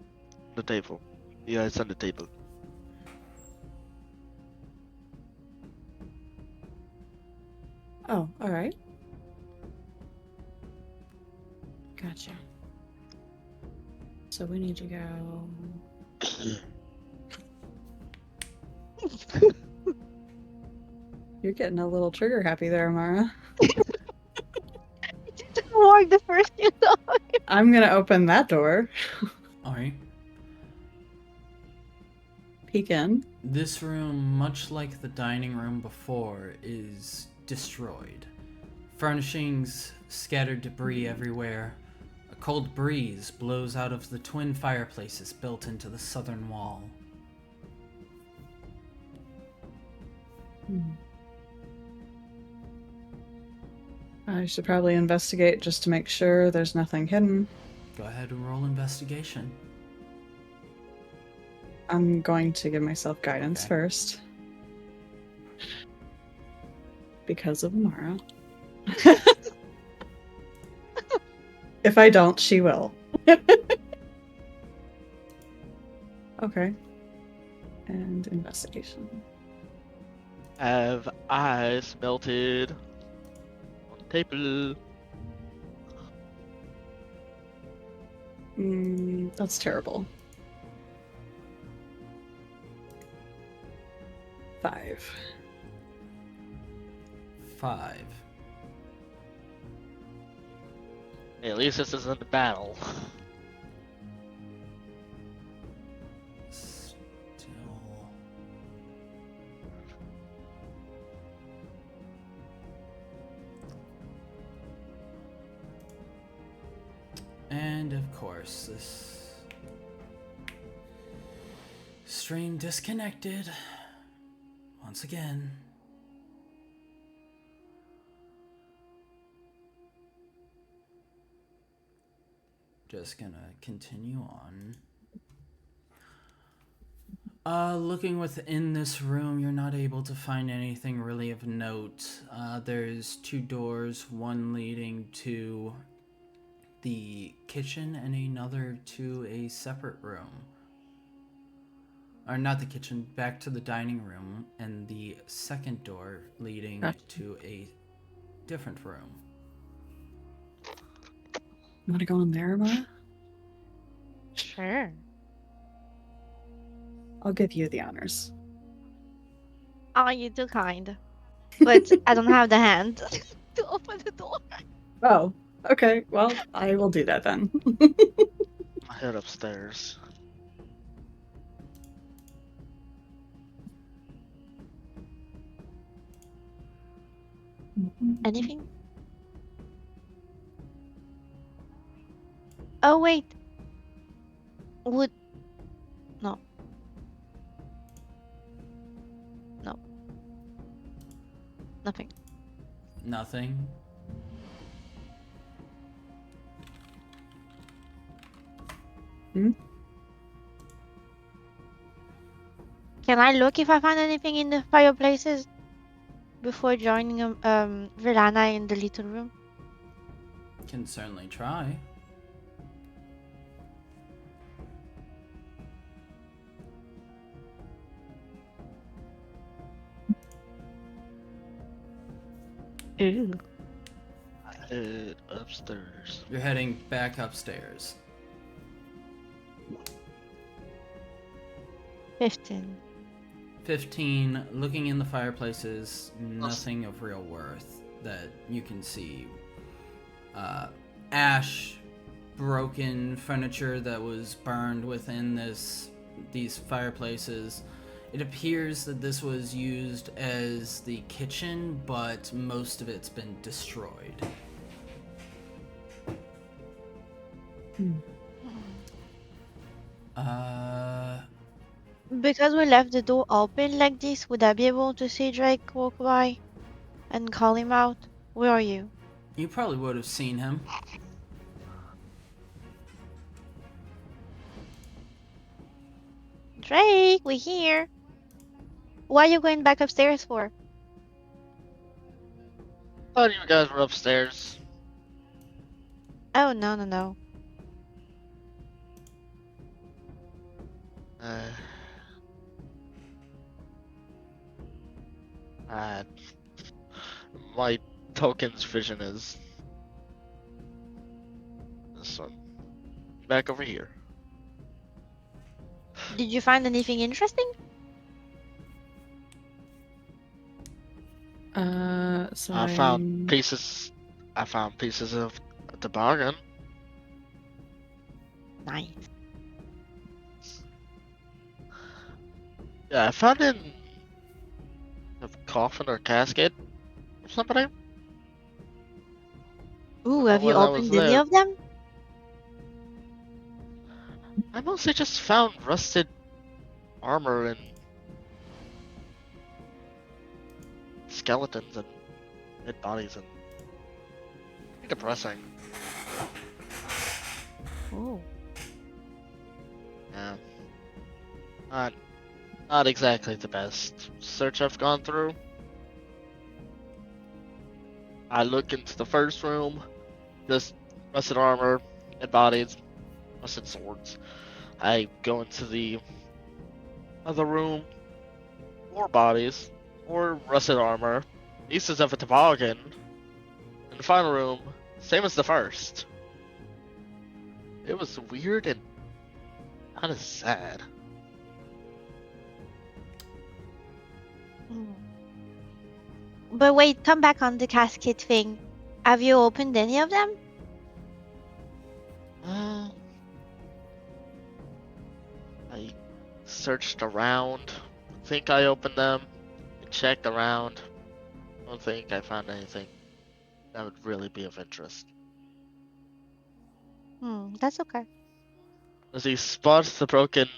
The table. The ice on the table. Oh, all right. Gotcha. So we need to go. You're getting a little trigger happy there, Amara. It didn't work the first few times. I'm gonna open that door. All right. Peek in. This room, much like the dining room before, is destroyed. Furnishings, scattered debris everywhere. A cold breeze blows out of the twin fireplaces built into the southern wall. I should probably investigate just to make sure there's nothing hidden. Go ahead and roll investigation. I'm going to give myself guidance Okay. first. Because of Amara. If I don't, she will. Okay. And investigation. Have eyes melted on the table? That's terrible. 5. 5. Hey, at least this isn't a battle. Still. And of course, this stream disconnected once again. Just gonna continue on. Looking within this room, you're not able to find anything really of note. There's 2 doors, one leading to the kitchen and another to a separate room. Or not the kitchen, back to the dining room, and the second door leading Gotcha. to a different room. You want to go in there, Amara? Sure. I'll give you the honors. Oh, you're too kind. But I don't have the hand to open the door. Oh, okay. Well, I will do that then. I head upstairs. Anything? Oh, wait. Would. No. No. Nothing. Nothing. Can I look if I find anything in the fireplaces before joining Verlana in the little room? Can certainly try. Ooh. I head upstairs. You're heading back upstairs. 15. 15, looking in the fireplaces, nothing of real worth that you can see. Ash, broken furniture that was burned within these fireplaces. It appears that this was used as the kitchen, but most of it's been destroyed. Because we left the door open like this, would I be able to see Drake walk by and call him out? Where are you? You probably would have seen him. Drake, we're here. Why are you going back upstairs for? Thought you guys were upstairs. Oh, no, no, no. I might Token's vision is this one. Back over here. Did you find anything interesting? So I found pieces of a toboggan. Nice. Yeah, I found in a coffin or casket or somebody. Ooh, Oh, have you well, that was opened any lit. of them? I mostly just found rusted armor and skeletons and dead bodies and depressing. Oh. Yeah. Not exactly the best search I've gone through. I look into the first room, just rusted armor, dead bodies, rusted swords. I go into the other room, more bodies, more rusted armor, pieces of a toboggan. In the final room, same as the first. It was weird and kind of sad. Hmm. But wait, come back on the casket thing. Have you opened any of them? I searched around. Think I opened them. I checked around. Don't think I found anything that would really be of interest. That's okay. As he spots the broken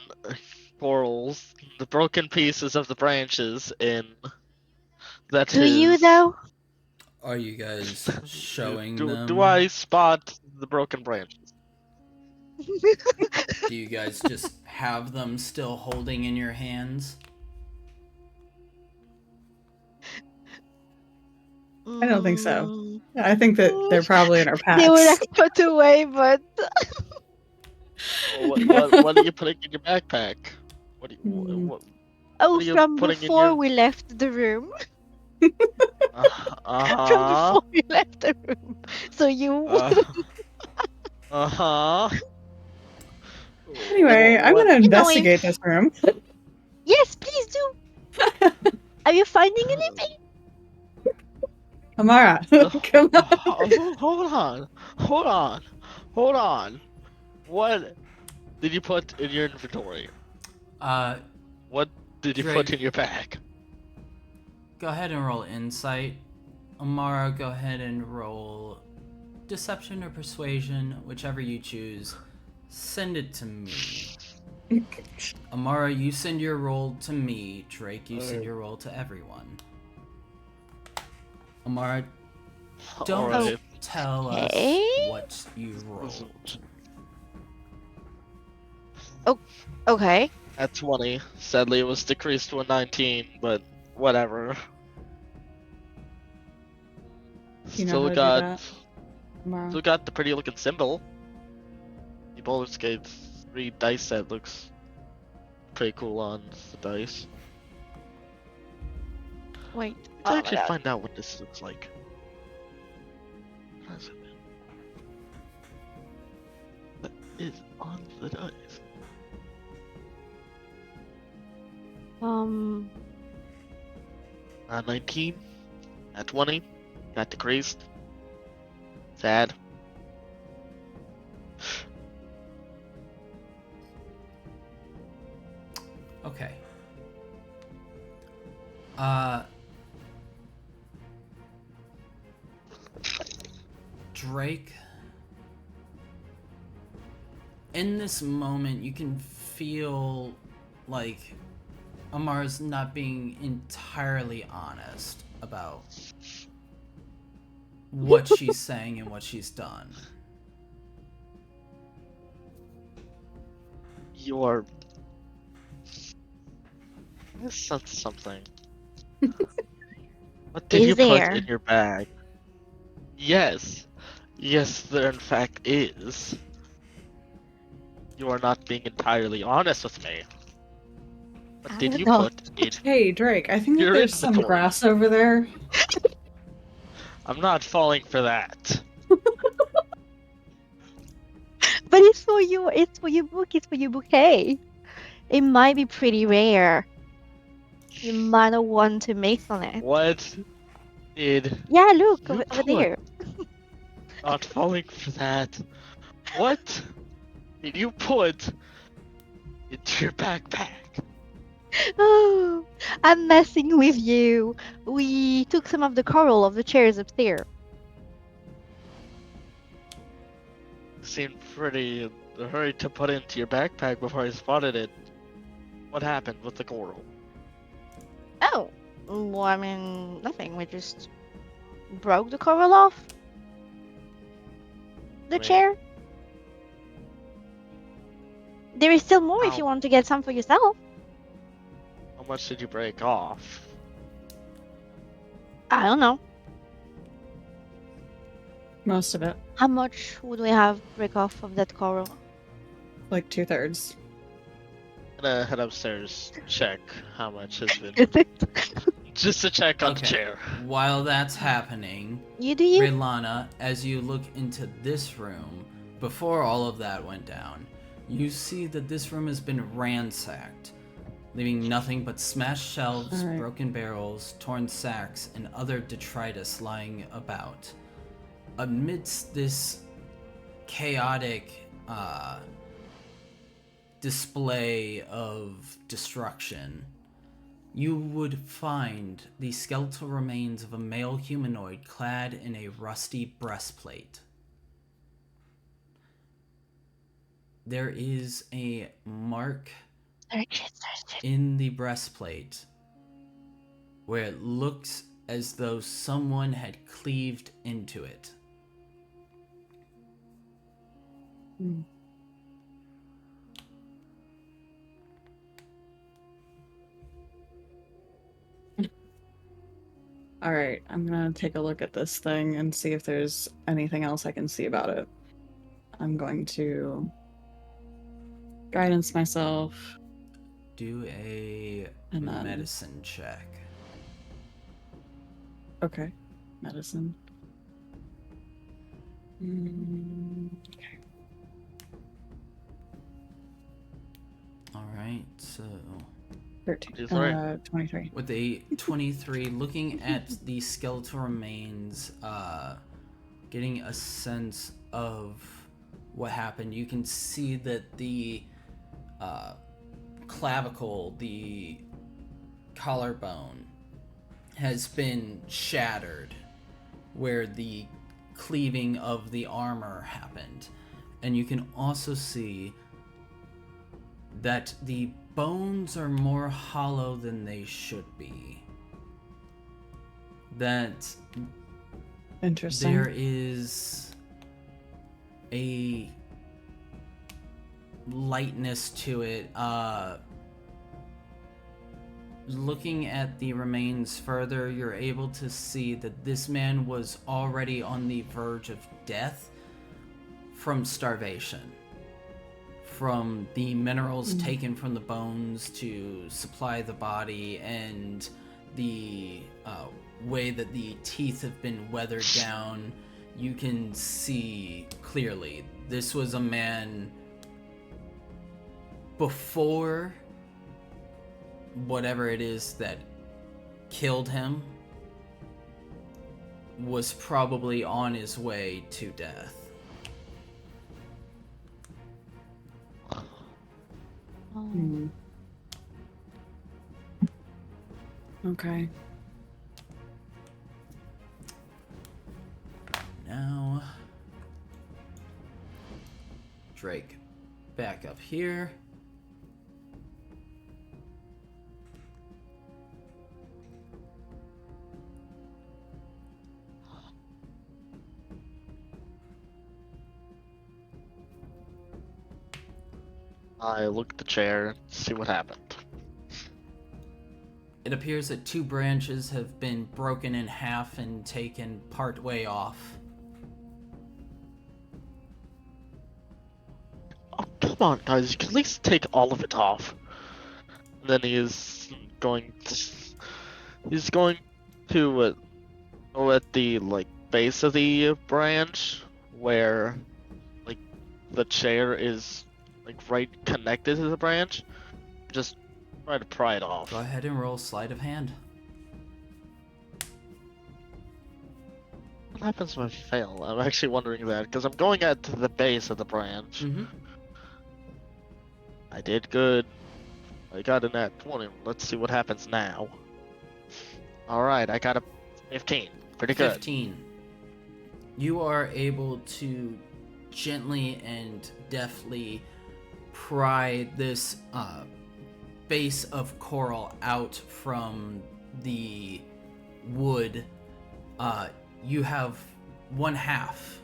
corals, the broken pieces of the branches in that Do you his. though? Are you guys showing them? Do I spot the broken branches? Do you guys just have them still holding in your hands? I don't think so. Mm, I think that they're probably in our They were packs. like put away, but What are you putting in your backpack? What do you, what oh, are you from putting in before your- we left the room. uh-huh. From before we left the room. So you. Uh-huh. Anyway, I'm What- gonna You know, investigate this room. Yes, please do. Are you finding anything? Amara, come on. Hold on. What did you put in your inventory? What did you put Drake. in your bag? Go ahead and roll insight. Amara, go ahead and roll deception or persuasion, whichever you choose. Send it to me. Amara, you send your roll to me. Drake, you send your roll to everyone. Amara, don't Alright. tell Okay. us what you rolled. Okay. At 20. Sadly, it was decreased to a 19, but whatever. You know Still how to do got, that, Amara? still got the pretty looking symbol. The Baldur's Gate 3 dice set looks pretty cool on the dice. Wait. Let's Oh my actually God. find out what this looks like. What is it? What is on the dice? 19. At 20. Got decreased. Sad. Okay. Drake, in this moment, you can feel like Amar's not being entirely honest about what she's saying and what she's done. You're. I sensed something. What did Is you there? put in your bag? Yes. Yes, there in fact is. You are not being entirely honest with me. What I did don't you know. put in Hey, Drake, I think that Your there's some inventory. grass over there. I'm not falling for that. But it's for you. It's for your book. It's for your bouquet. It might be pretty rare. You might not want to mix on it. What did Yeah, look you over put? there. Not falling for that. What did you put into your backpack? Oh, I'm messing with you. We took some of the coral of the chairs upstairs. Seemed pretty in a hurry to put it into your backpack before I spotted it. What happened with the coral? Oh, well, I mean, nothing. We just broke the coral off the Wait. chair. There is still more if How? you want to get some for yourself. How much did you break off? I don't know. Most of it. How much would we have break off of that coral? Like 2/3. I'm gonna head upstairs, check how much has been. You Just to check on the Okay. chair. While that's happening, do you? Rilana, as you look into this room, before all of that went down, you see that this room has been ransacked, leaving nothing but smashed shelves, Alright. broken barrels, torn sacks, and other detritus lying about. Amidst this chaotic display of destruction, you would find the skeletal remains of a male humanoid clad in a rusty breastplate. There is a mark in the breastplate where it looks as though someone had cleaved into it. Hmm. All right, I'm gonna take a look at this thing and see if there's anything else I can see about it. I'm going to guidance myself. Do a And then- medicine check. Okay, medicine. Okay. Alright, so 13. 23. 23. with a 23, looking at the skeletal remains, getting a sense of what happened, you can see that the clavicle, the collarbone, has been shattered where the cleaving of the armor happened. And you can also see that the bones are more hollow than they should be. That Interesting. there is a lightness to it. Looking at the remains further, you're able to see that this man was already on the verge of death from starvation. From the minerals taken from the bones to supply the body, and the way that the teeth have been weathered down, you can see clearly this was a man before whatever it is that killed him was probably on his way to death. Hmm. Okay. Now, Drake, back up here. I look at the chair, see what happened. It appears that two branches have been broken in half and taken part way off. Oh, come on, guys, you can at least take all of it off. And then he's going to go at the, like, base of the branch where, like, the chair is, like, right connected to the branch. Just try to pry it off. Go ahead and roll sleight of hand. What happens if I fail? I'm actually wondering that, because I'm going at the base of the branch. Mm-hmm. I did good. I got a nat 20. Let's see what happens now. Alright, I got a 15. Pretty good. 15. You are able to gently and deftly pry this base of coral out from the wood. You have 1/2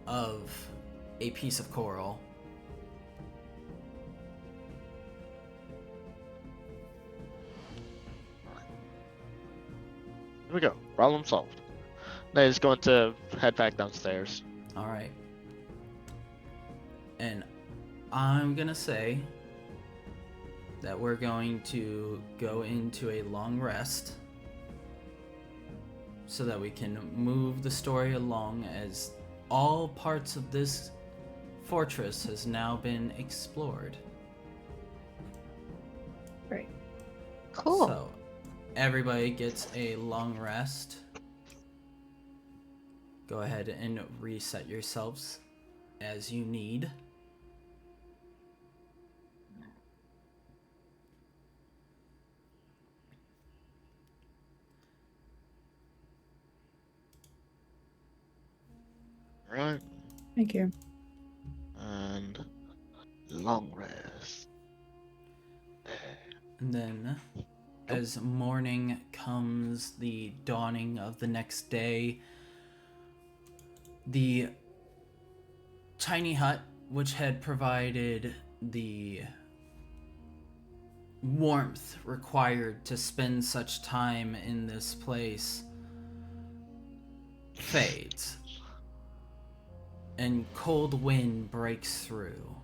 of a piece of coral. Here we go. Problem solved. Now he's going to head back downstairs. All right. And I'm gonna say that we're going to go into a long rest so that we can move the story along, as all parts of this fortress has now been explored. Great. Cool. So everybody gets a long rest. Go ahead and reset yourselves as you need. Alright. Thank you. And long rest. And then, as morning comes, the dawning of the next day, the tiny hut, which had provided the warmth required to spend such time in this place, fades, and cold wind breaks through.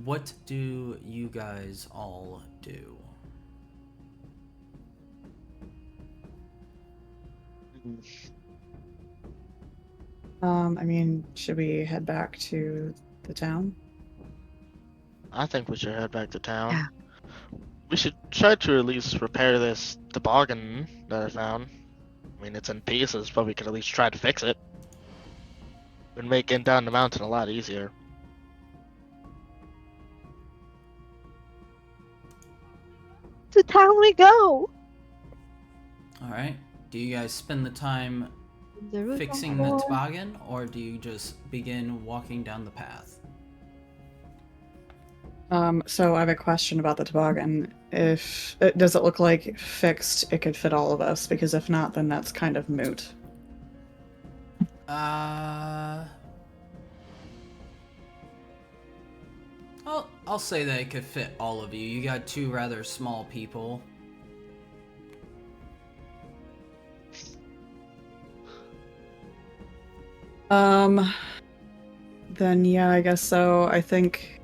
What do you guys all do? I mean, should we head back to the town? I think we should head back to town. Yeah. We should try to at least repair this toboggan that I found. I mean, it's in pieces, but we could at least try to fix it. Would make getting down the mountain a lot easier. To town we go. Alright, do you guys spend the time The route fixing the toboggan, or do you just begin walking down the path? So I have a question about the toboggan. If does it look like fixed, it could fit all of us? Because if not, then that's kind of moot. I'll say that it could fit all of you. You got two rather small people. Then yeah, I guess so. I think,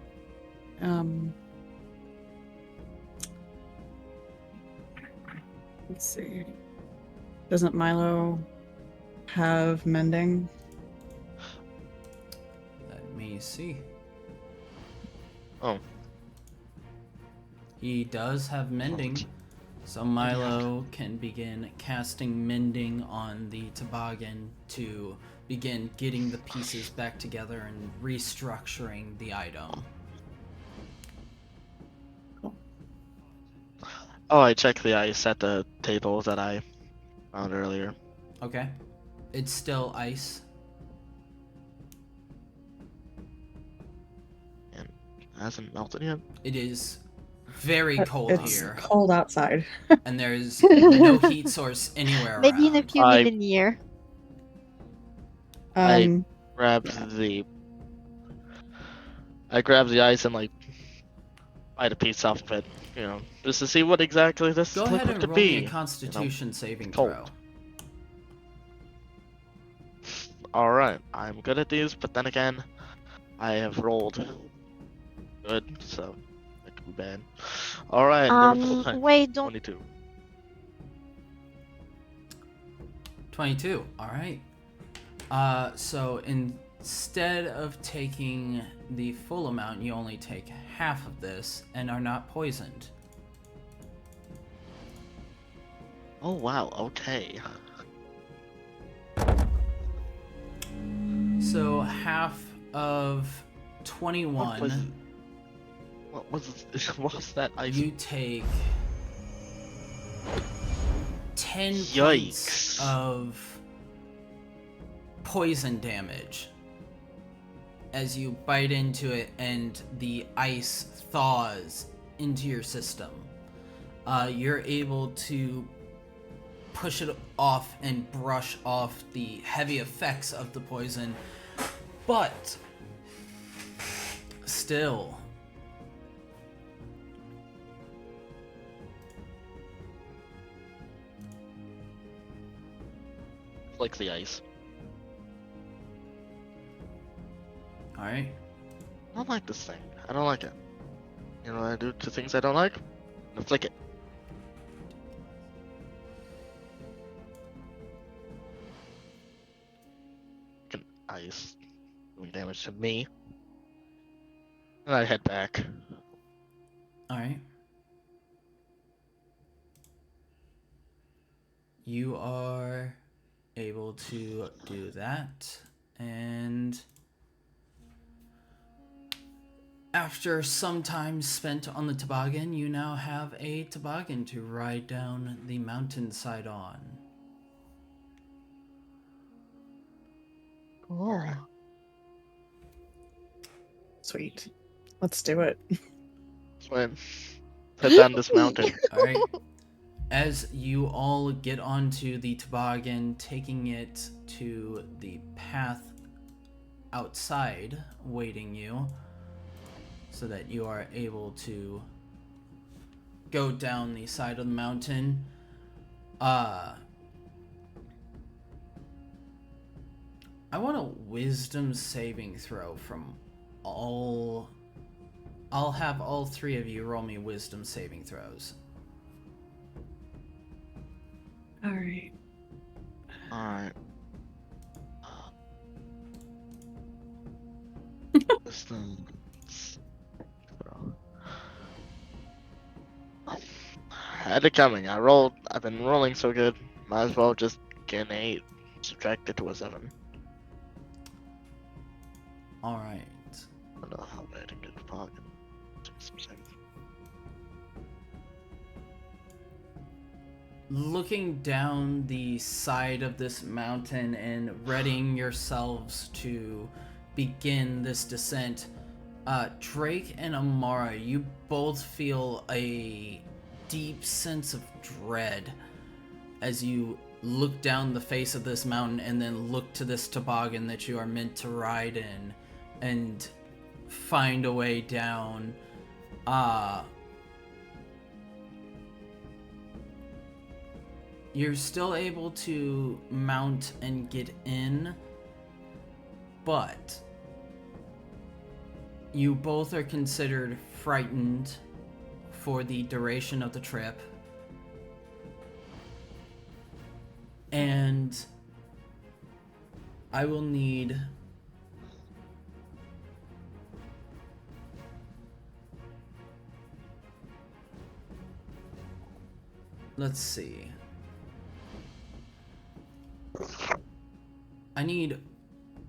let's see. Doesn't Milo have mending? Let me see. Oh. He does have mending, so Milo can begin casting mending on the toboggan to begin getting the pieces back together and restructuring the item. Oh, I checked the ice at the table that I found earlier. Okay. It's still ice. And it hasn't melted yet. It is very cold It's here, cold outside. and there's no heat source anywhere Maybe in a around. few I- million year. I grabbed the ice and like bite a piece off of it, you know, just to see what exactly this Go looked ahead like and to roll be. me a Constitution saving cold. throw. All right, I'm good at these, but then again, I have rolled good, so that could be bad. All right, Wait, don't 22. 22. All right. So instead of taking the full amount, you only take half of this and are not poisoned. Oh wow. Okay. So half of What 21, was? What was? What was that ice? you take 10 Yikes. points of poison damage as you bite into it and the ice thaws into your system. You're able to push it off and brush off the heavy effects of the poison, but still, Like the ice. alright. I don't like this thing. I don't like it. You know what I do to things I don't like? I flick it. Can ice doing damage to me. And I head back. Alright. You are able to do that, and after some time spent on the toboggan, you now have a toboggan to ride down the mountainside on. Cool. Sweet. Let's do it. Swim. Head down this mountain. Alright. As you all get onto the toboggan, taking it to the path outside, waiting you, so that you are able to go down the side of the mountain. I want a wisdom saving throw from all. I'll have all three of you roll me wisdom saving throws. Alright. Alright. Wisdom. Had it coming. I've been rolling so good. Might as well just get an 8. Subtract it to a 7. Alright. I don't know how bad I get the pocket. Looking down the side of this mountain and readying yourselves to begin this descent, Drake and Amara, you both feel a deep sense of dread as you look down the face of this mountain and then look to this toboggan that you are meant to ride in and find a way down. You're still able to mount and get in, but you both are considered frightened for the duration of the trip. And I will need let's see. I need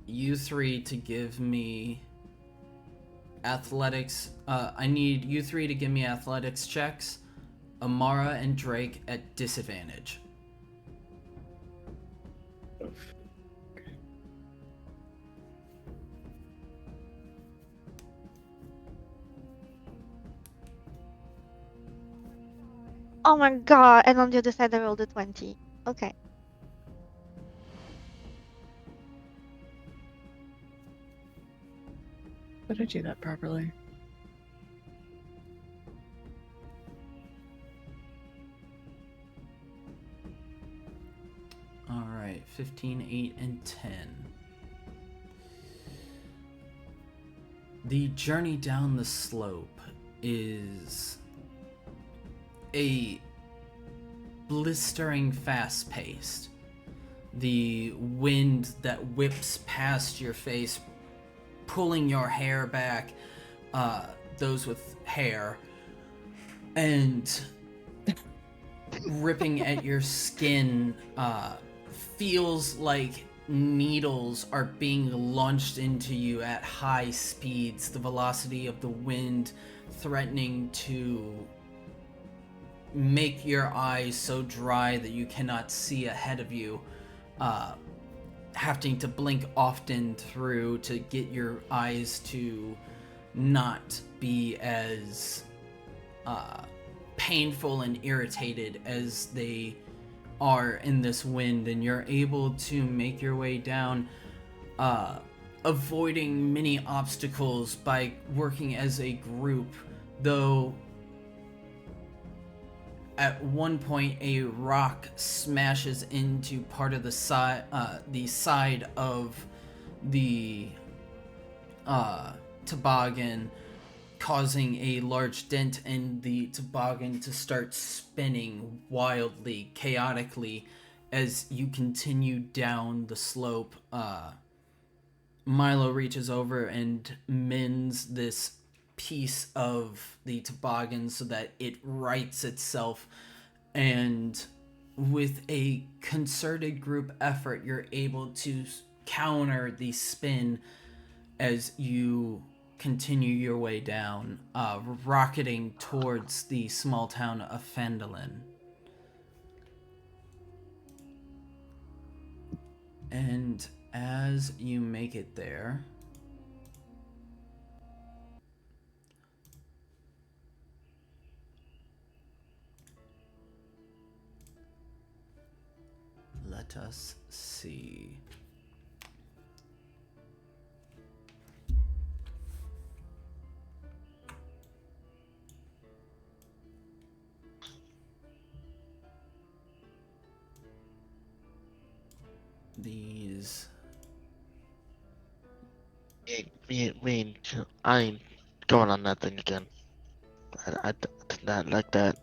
you three to give me athletics. I need you three to give me athletics checks. Amara and Drake at disadvantage. Oh my god, and on the other side I rolled a 20. Okay. Did I do that properly? Alright, 15, 8, and 10. The journey down the slope is a blistering fast-paced. the wind that whips past your face, pulling your hair back, those with hair, and ripping at your skin, feels like needles are being launched into you at high speeds, the velocity of the wind threatening to make your eyes so dry that you cannot see ahead of you, having to blink often through to get your eyes to not be as painful and irritated as they are in this wind, and you're able to make your way down, avoiding many obstacles by working as a group, though at one point a rock smashes into part of the side of the toboggan, causing a large dent in the toboggan to start spinning wildly, chaotically, as you continue down the slope. Milo reaches over and mends this piece of the toboggan so that it rights itself, and with a concerted group effort, you're able to counter the spin as you continue your way down, rocketing towards the small town of Phandalin. And as you make it there, let us see. These. I ain't going on that thing again. I did not like that.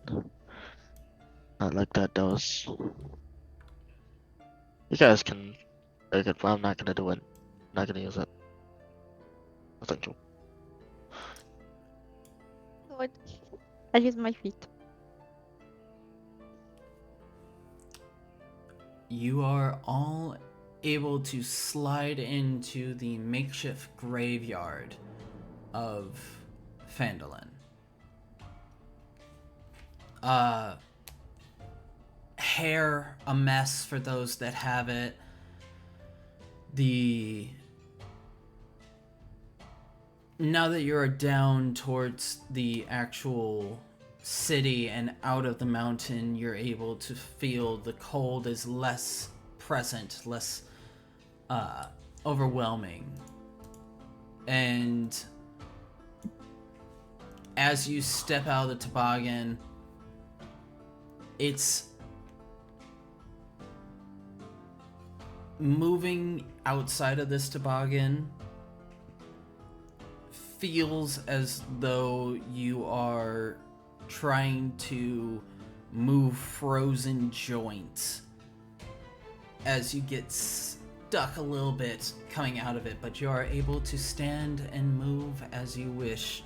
Not like that, those. You guys can make it, but I'm not gonna do it. Not gonna use it. No, thank you. What? I use my feet. You are all able to slide into the makeshift graveyard of Phandalin. Hair a mess for those that have it. Now that you're down towards the actual city and out of the mountain, you're able to feel the cold is less present, less overwhelming. And as you step out of the toboggan, it's moving outside of this toboggan feels as though you are trying to move frozen joints as you get stuck a little bit coming out of it, but you are able to stand and move as you wish.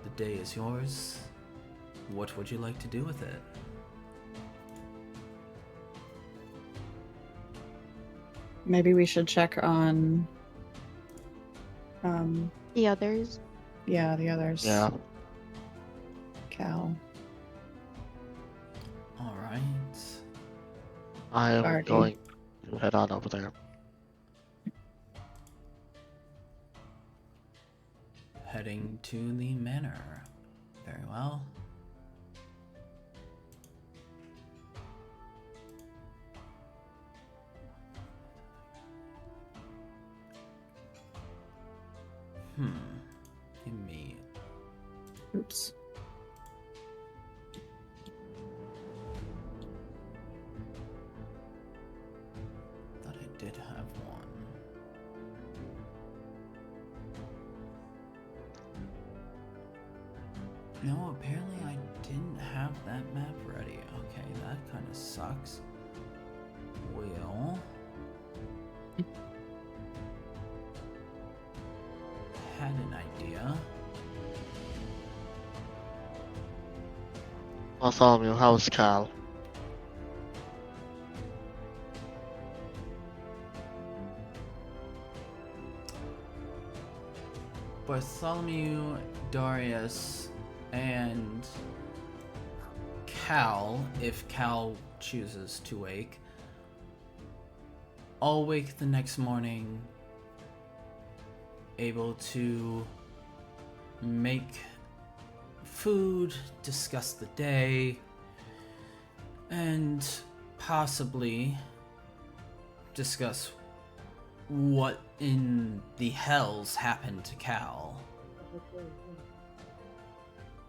The day is yours. What would you like to do with it? Maybe we should check on The others. yeah, the others. Yeah. Cal. Alright. I am Alrighty. going to head on over there. Heading to the manor. Very well. Give me. Oops. Thought I did have one. No, apparently I didn't have that map ready. Okay, that kind of sucks. will had an idea. Bartholomew, how's Cal? Bartholomew, Darius, and Cal, if Cal chooses to wake, all wake the next morning able to make food, discuss the day, and possibly discuss what in the hells happened to Cal.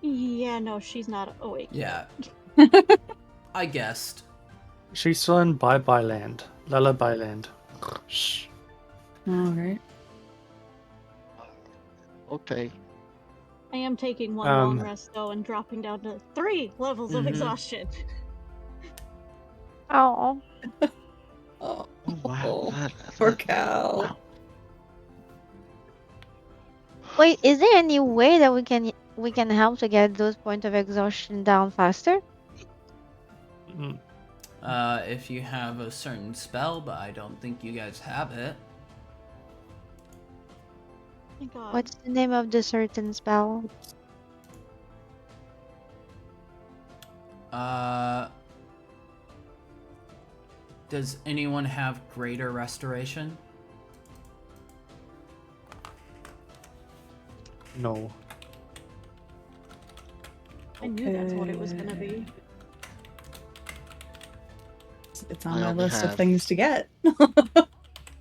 Yeah, no, she's not awake. Yeah. I guessed. She's still in Bye Bye Land. Lullaby Land. Shh. Alright. Okay. I am taking one long Um, rest though and dropping down to 3 levels of Mhm. exhaustion. Oh, Oh, Oh, wow. poor Cal. Wow. wait. Is there any way that we can help to get those points of exhaustion down faster? Mm, If you have a certain spell, but I don't think you guys have it. Thank God. What's the name of the certain spell? Does anyone have greater restoration? no. I knew that's what it was gonna be. It's I on my only list of have- things to get.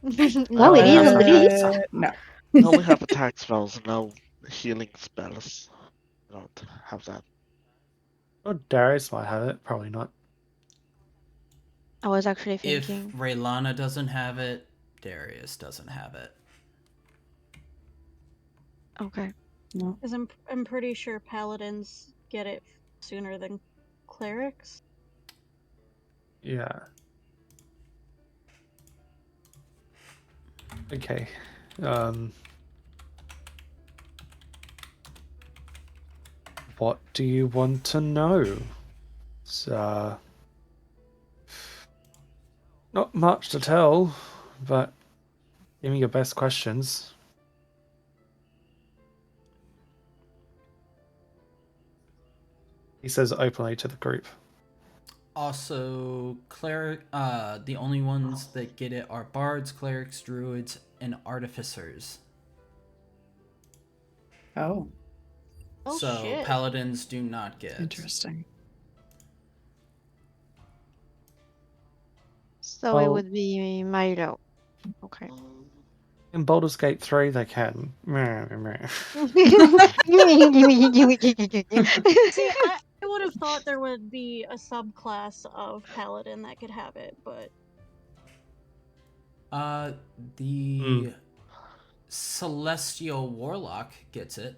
No, it yeah, isn't. yeah. No. I only have attack spells, no healing spells. I don't have that. Oh, Darius might have it. Probably not. I was actually If thinking. Raylana doesn't have it, Darius doesn't have it. Okay. No. Because I'm pretty sure paladins get it sooner than clerics. Yeah. Okay. What do you want to know? It's, not much to tell, but give me your best questions. He says openly to the group. Also, the only ones that get it are bards, clerics, druids, and artificers. Oh, Oh so shit. paladins do not get. interesting. So it Oh. would be Milo. Okay. In Baldur's Gate 3, they can. Meh, meh. See, I would have thought there would be a subclass of paladin that could have it, but The celestial warlock gets it.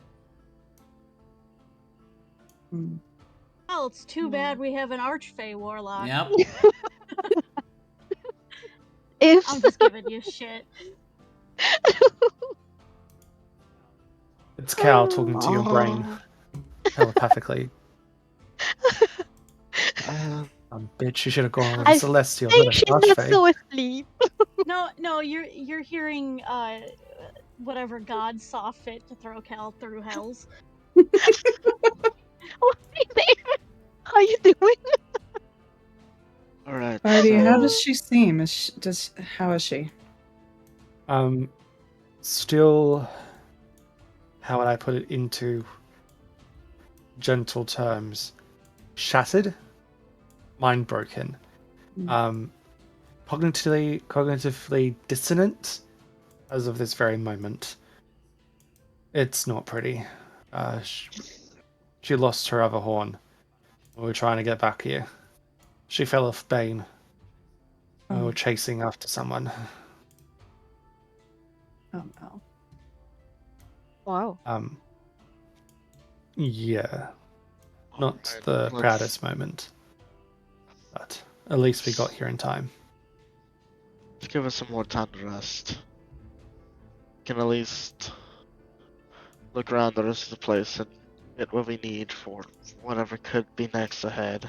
Hmm. well, it's too bad we have an archfey warlock. Yep. If I'm just giving you shit. It's Cal talking to your brain telepathically. Bitch, you should have gone with I a Celestial, think not she's an not Archfey. so asleep. No, you're hearing whatever god saw fit to throw Cal through hells. How you doing? Alright. Artie, how so- does she seem? How is she? Still, how would I put it into gentle terms? Shattered, mind broken, cognitively dissonant as of this very moment. It's not pretty. She lost her other horn. We were trying to get back here. She fell off Bane. We were chasing after someone. Oh no. Wow. Yeah. Not Alright, the let's- proudest moment. But at least we got here in time. give us some more time to rest. Can at least look around the rest of the place and get what we need for whatever could be next ahead.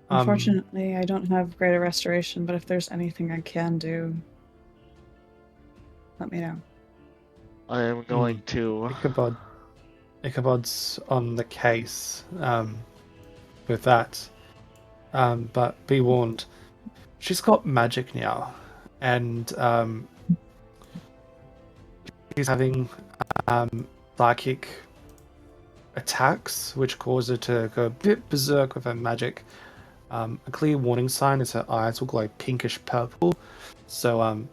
Unfortunately, I don't have greater restoration, but if there's anything I can do, let me know. I am going to. Ichabod's on the case with that. But be warned, she's got magic now, and she's having psychic attacks, which cause her to go a bit berserk with her magic. A clear warning sign is her eyes will glow pinkish purple. So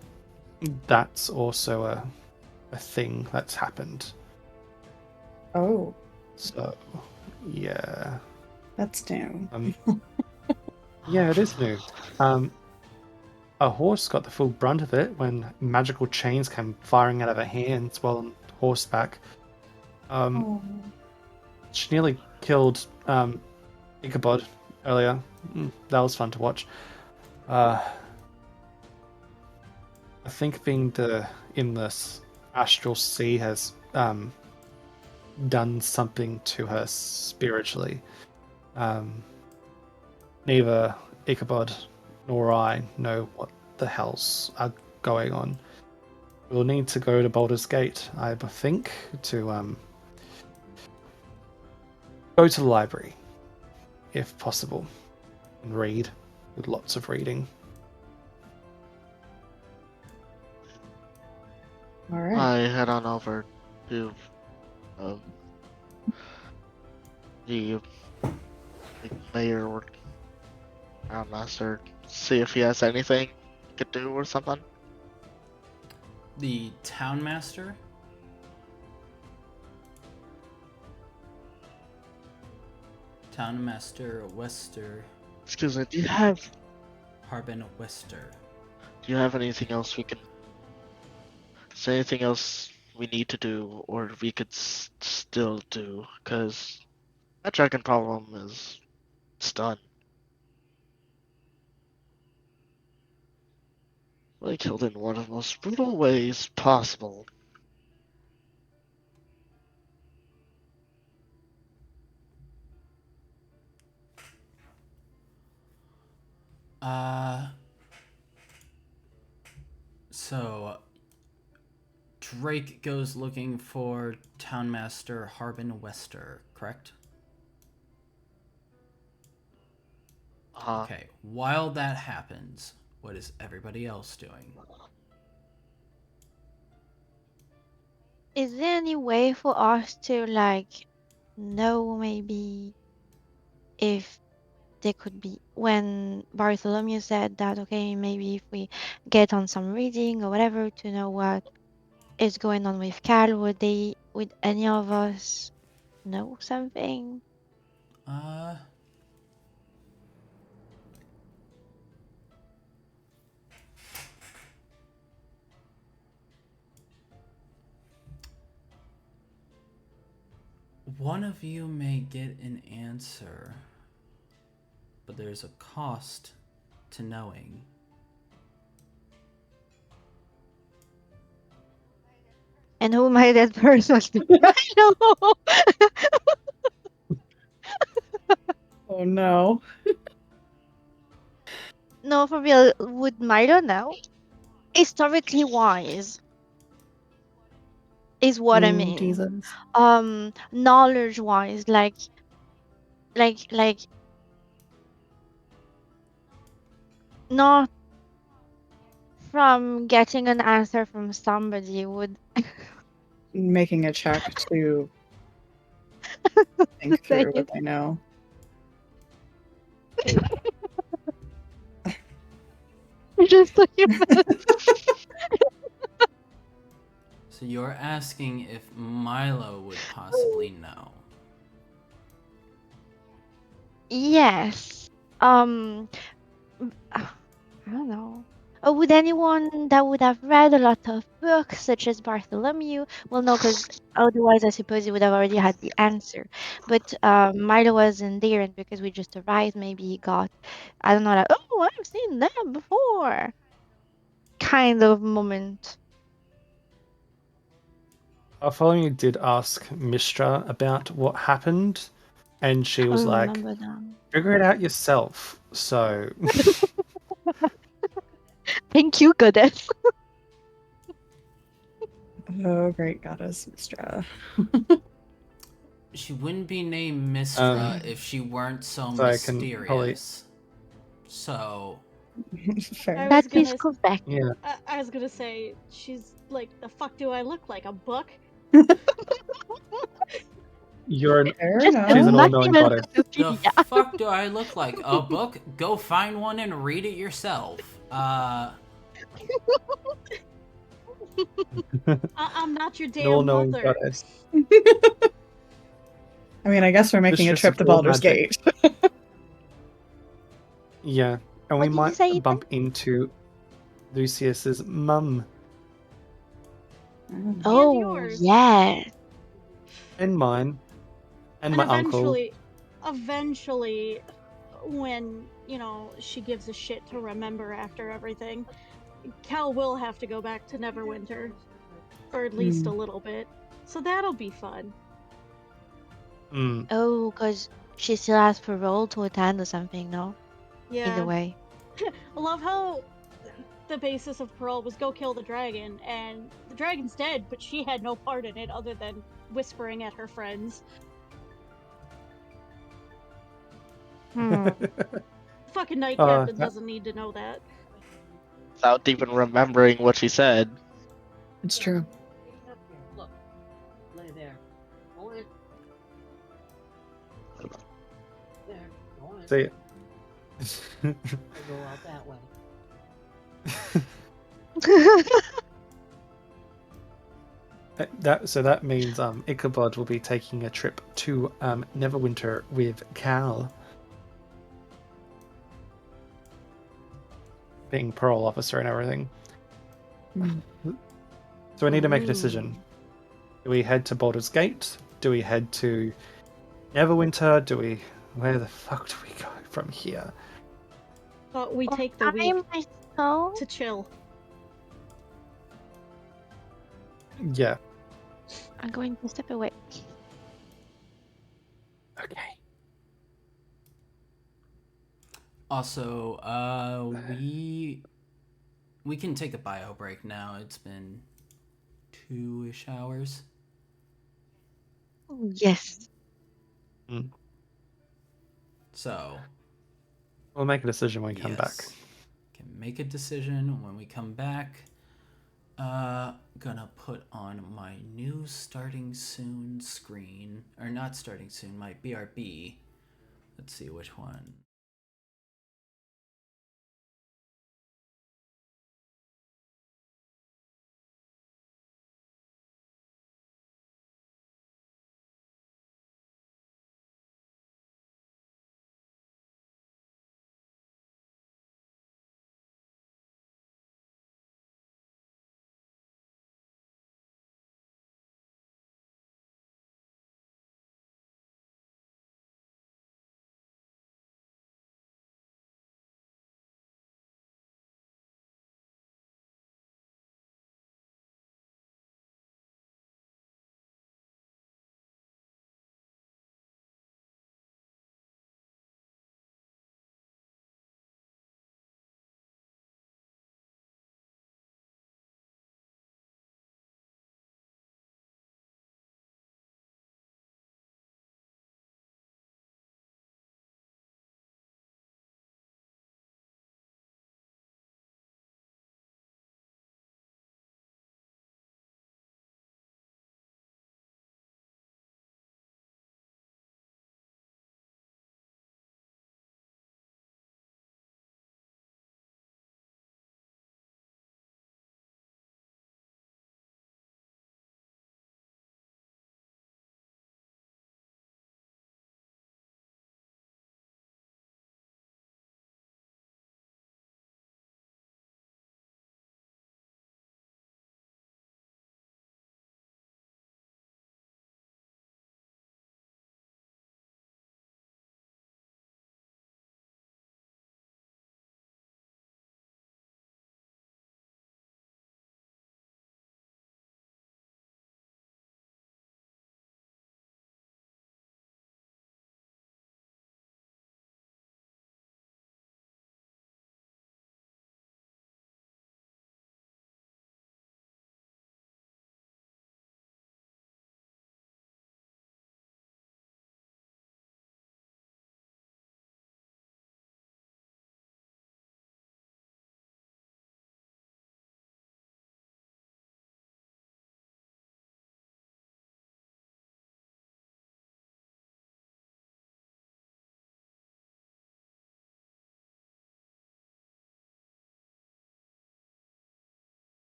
that's also a thing that's happened. Oh, So yeah. that's new. Yeah, it is new. A horse got the full brunt of it when magical chains came firing out of her hands while on horseback. Oh. She nearly killed Ichabod earlier. That was fun to watch. I think being in this astral sea has done something to her spiritually. Neither Ichabod nor I know what the hells are going on. We'll need to go to Baldur's Gate, I think, to go to the library, if possible, and read, with lots of reading. All right. I head on over to the mayor or master, see if he has anything he could do or something. The town master? Town master Wester. Excuse me, do you have Harbin Wester. anything else we can? Is there anything else we need to do, or we could still do? Because that dragon problem is done. They killed in one of the most brutal ways possible. So Drake goes looking for Townmaster Harbin Wester, correct? Okay. While that happens, what is everybody else doing? Is there any way for us to know maybe if there could be, when Bartholomew said that, okay, maybe if we get on some reading or whatever to know what is going on with Cal, would any of us know something? One of you may get an answer, but there's a cost to knowing. And who might that person be? I know. Oh no. No, for real, would Milo know? Historically wise is what I mean. Jesus. Knowledge wise, like not from getting an answer from somebody would Making a check to think say through what it. they know. Just so you So you're asking if Milo would possibly know. Yes. I don't know. Or would anyone that would have read a lot of books, such as Bartholomew, well, no, because otherwise I suppose he would have already had the answer. But Milo wasn't there, and because we just arrived, maybe he got, I don't know, like, oh, I've seen them before, kind of moment. Bartholomew did ask Mistra about what happened, and she was I like, remember them. figure it out yourself. So, Thank you, goddess. Oh, great goddess, Mistra. She wouldn't be named Mistra Um, if she weren't so so I can probably, mysterious. So, Fair. I That was is gonna, correct. yeah, I was gonna say she's like, the fuck do I look like? A book? you're an, Fair Just a she's an enough. all-knowing massive goddess. the encyclopedia. fuck do I look like? A book? Go find one and read it yourself. I'm not your An damn all-knowing mother. goddess. I mean, I guess we're making a Mistress trip of to all Baldur's magic. Gate. Yeah, and we What did you might say, Ethan? bump into Lucius's mum And Oh, yours. yes. and mine and And my uncle. eventually, when, she gives a shit to remember after everything, Cal will have to go back to Neverwinter. For at least a little bit. So that'll be fun. Mm. Oh, because she still has parole to attend or something, no? Yeah. Either way. I love how the basis of parole was go kill the dragon, and the dragon's dead, but she had no part in it other than whispering at her friends. Hmm. Fucking Knight Uh, Captain that- doesn't need to know that. Without even remembering what she said. It's true. Look, lay there. Go on it. There, go on it. See, Go out that way. that means Ichabod will be taking a trip to Neverwinter with Cal, being parole officer and everything. Mm. So we need to make a decision. Do we head to Baldur's Gate? Do we head to Neverwinter? Where the fuck do we go from here? But we take the I week myself. to chill. Yeah. I'm going to step away. Okay. also, we can take a bio break now. It's been 2-ish hours. Yes. So We'll make a decision when we come back. yes, can make a decision when we come back. Gonna put on my new starting soon screen, or not starting soon, my BRB. Let's see which one.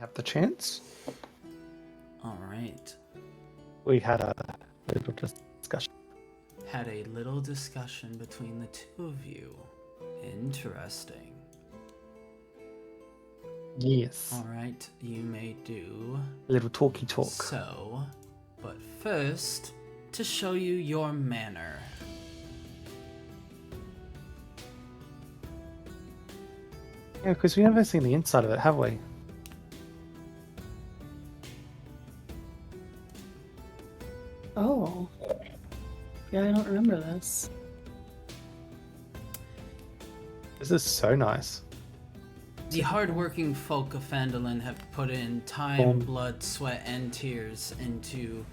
have the chance. All right. We had a little discussion. Had a little discussion between the two of you. Interesting. Yes. All right, you may do A little talky talk. so, but first, to show you your manner. Yeah, because we never seen the inside of it, have we? Oh. Yeah, I don't remember this. This is so nice. The hardworking folk of Phandalin have put in time, Boom. blood, sweat, and tears into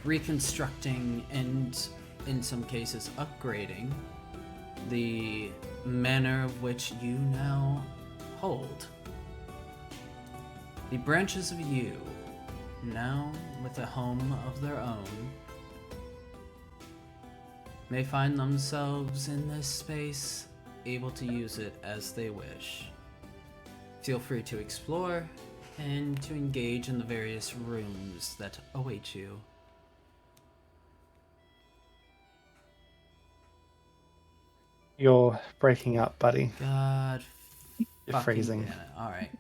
reconstructing and, in some cases, upgrading the manner of which you now hold. The branches of you, now with a home of their own, may find themselves in this space, able to use it as they wish. Feel free to explore and to engage in the various rooms that await you. You're breaking up, buddy. God You're fucking freezing. damn it. Alright.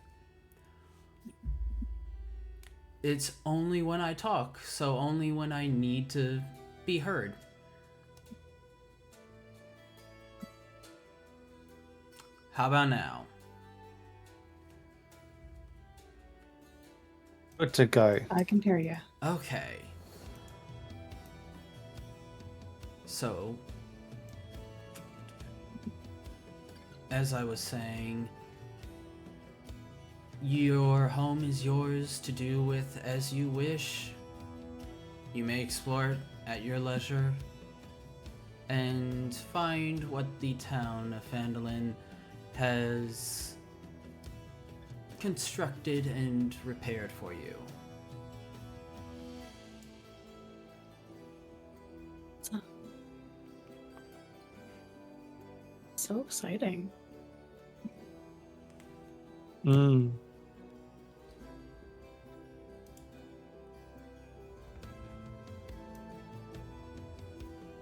It's only when I talk, so only when I need to be heard. How about now? Good to go. I can hear you. Okay. So, as I was saying, your home is yours to do with as you wish. You may explore it at your leisure and find what the town of Phandalin has constructed and repaired for you. So exciting. Mm.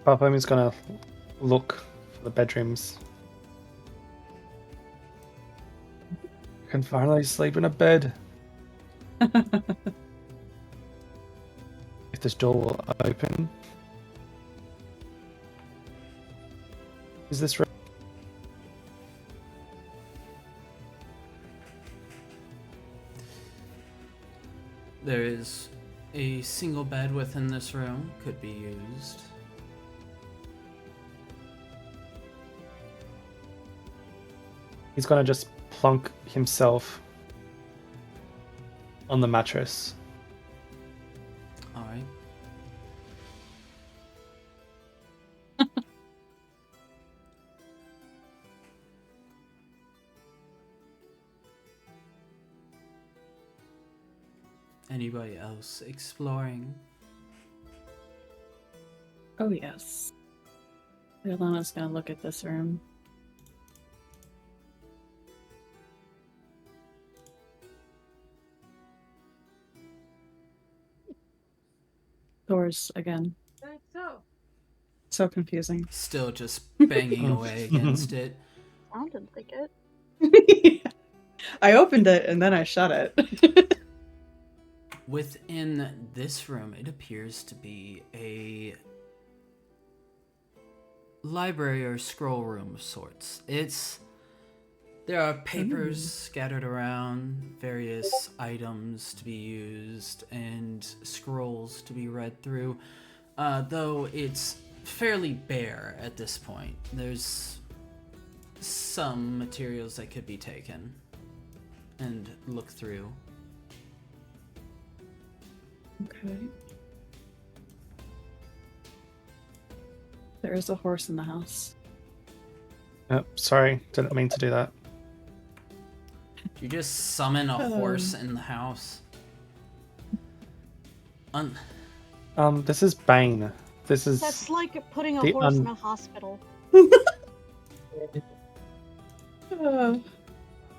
Bartholomew's gonna look for the bedrooms. I can finally sleep in a bed. If this door will open. Is this right? There is a single bed within this room, could be used. He's gonna just plunk himself on the mattress. Alright. Anybody else exploring? Oh, yes. Ilana's gonna look at this room. Doors again. So, So confusing. Still just banging away against it. sounded like it. I opened it and then I shut it. Within this room, it appears to be a library or scroll room of sorts. There are papers scattered around, various items to be used, and scrolls to be read through. Though it's fairly bare at this point. There's some materials that could be taken and looked through. Okay. There is a horse in the house. Sorry, didn't mean to do that. You just summon a horse in the house. This is Bane. This is That's like putting a the horse in a hospital. Uh,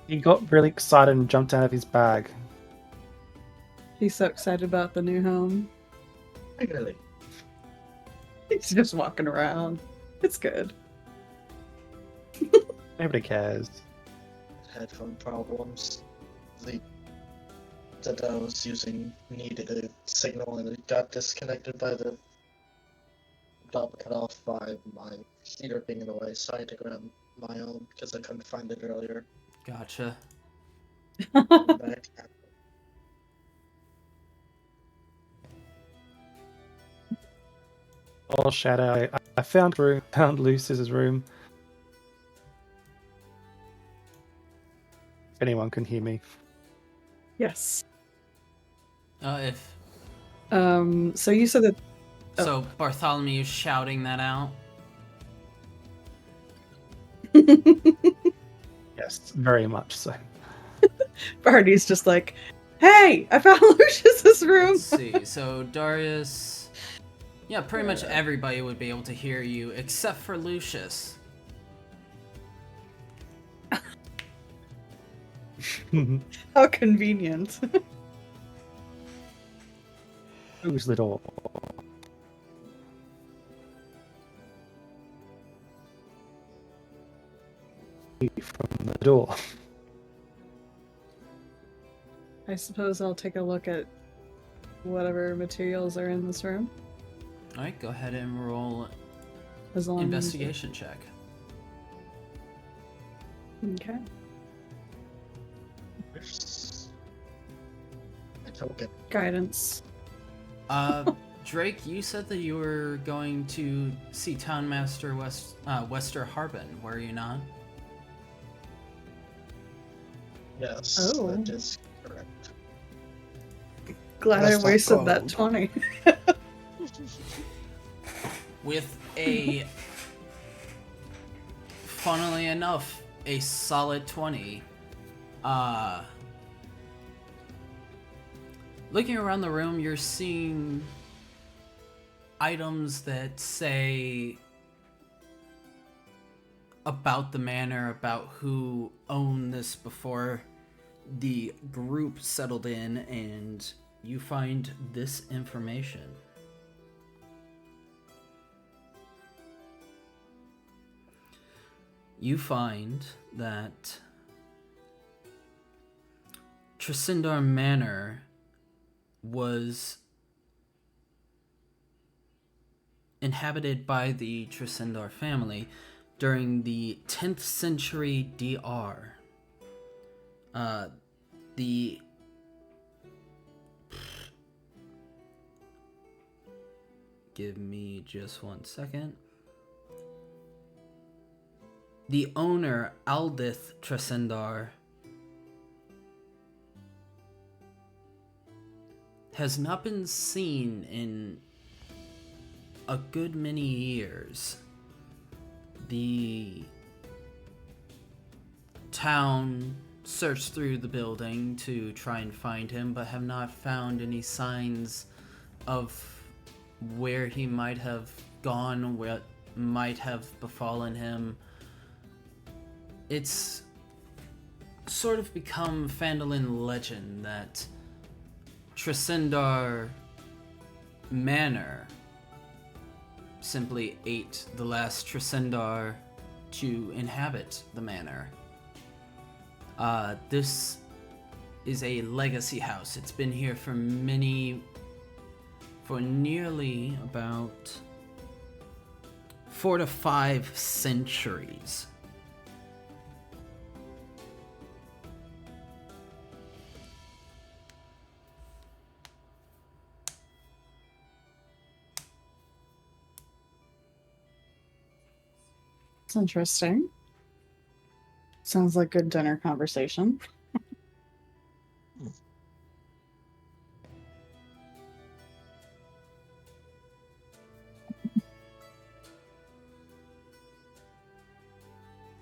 he got really excited and jumped out of his bag. He's so excited about the new home. Really. He's just walking around. It's good. Nobody cares. Headphone problems. The that I was using needed a signal and it got disconnected by the got cut off by my heater being in the way, so I had to grab my own because I couldn't find it earlier. Gotcha. Back. Oh, Shadow, I found Lucis's room. If anyone can hear me. Yes. If So you said that. so, Bartholomew's shouting that out. Yes, very much so. Barney's just like, hey, I found Lucius's room. Let's see. So Darius, yeah, pretty much everybody would be able to hear you except for Lucius. How convenient. Who's the door? From the door. I suppose I'll take a look at whatever materials are in this room. All right, go ahead and roll As long investigation check. Okay. There's a token. Guidance. Drake, you said that you were going to see Townmaster Wester Harbin, were you not? Yes, Oh. that is correct. Glad That's I not wasted that gold. 20. With a, funnily enough, a solid 20. Looking around the room, you're seeing items that say about the manor, about who owned this before the group settled in, and you find this information. You find that Tresindar Manor was inhabited by the Tresindar family during the 10th century DR. Give me just 1 second. The owner, Aldith Tresindar, has not been seen in a good many years. The town searched through the building to try and find him, but have not found any signs of where he might have gone, what might have befallen him. It's sort of become Phandalin legend that Tresindar Manor simply ate the last Tresindar to inhabit the manor. This is a legacy house. It's been here for nearly about 4 to 5 centuries. It's interesting. Sounds like good dinner conversation.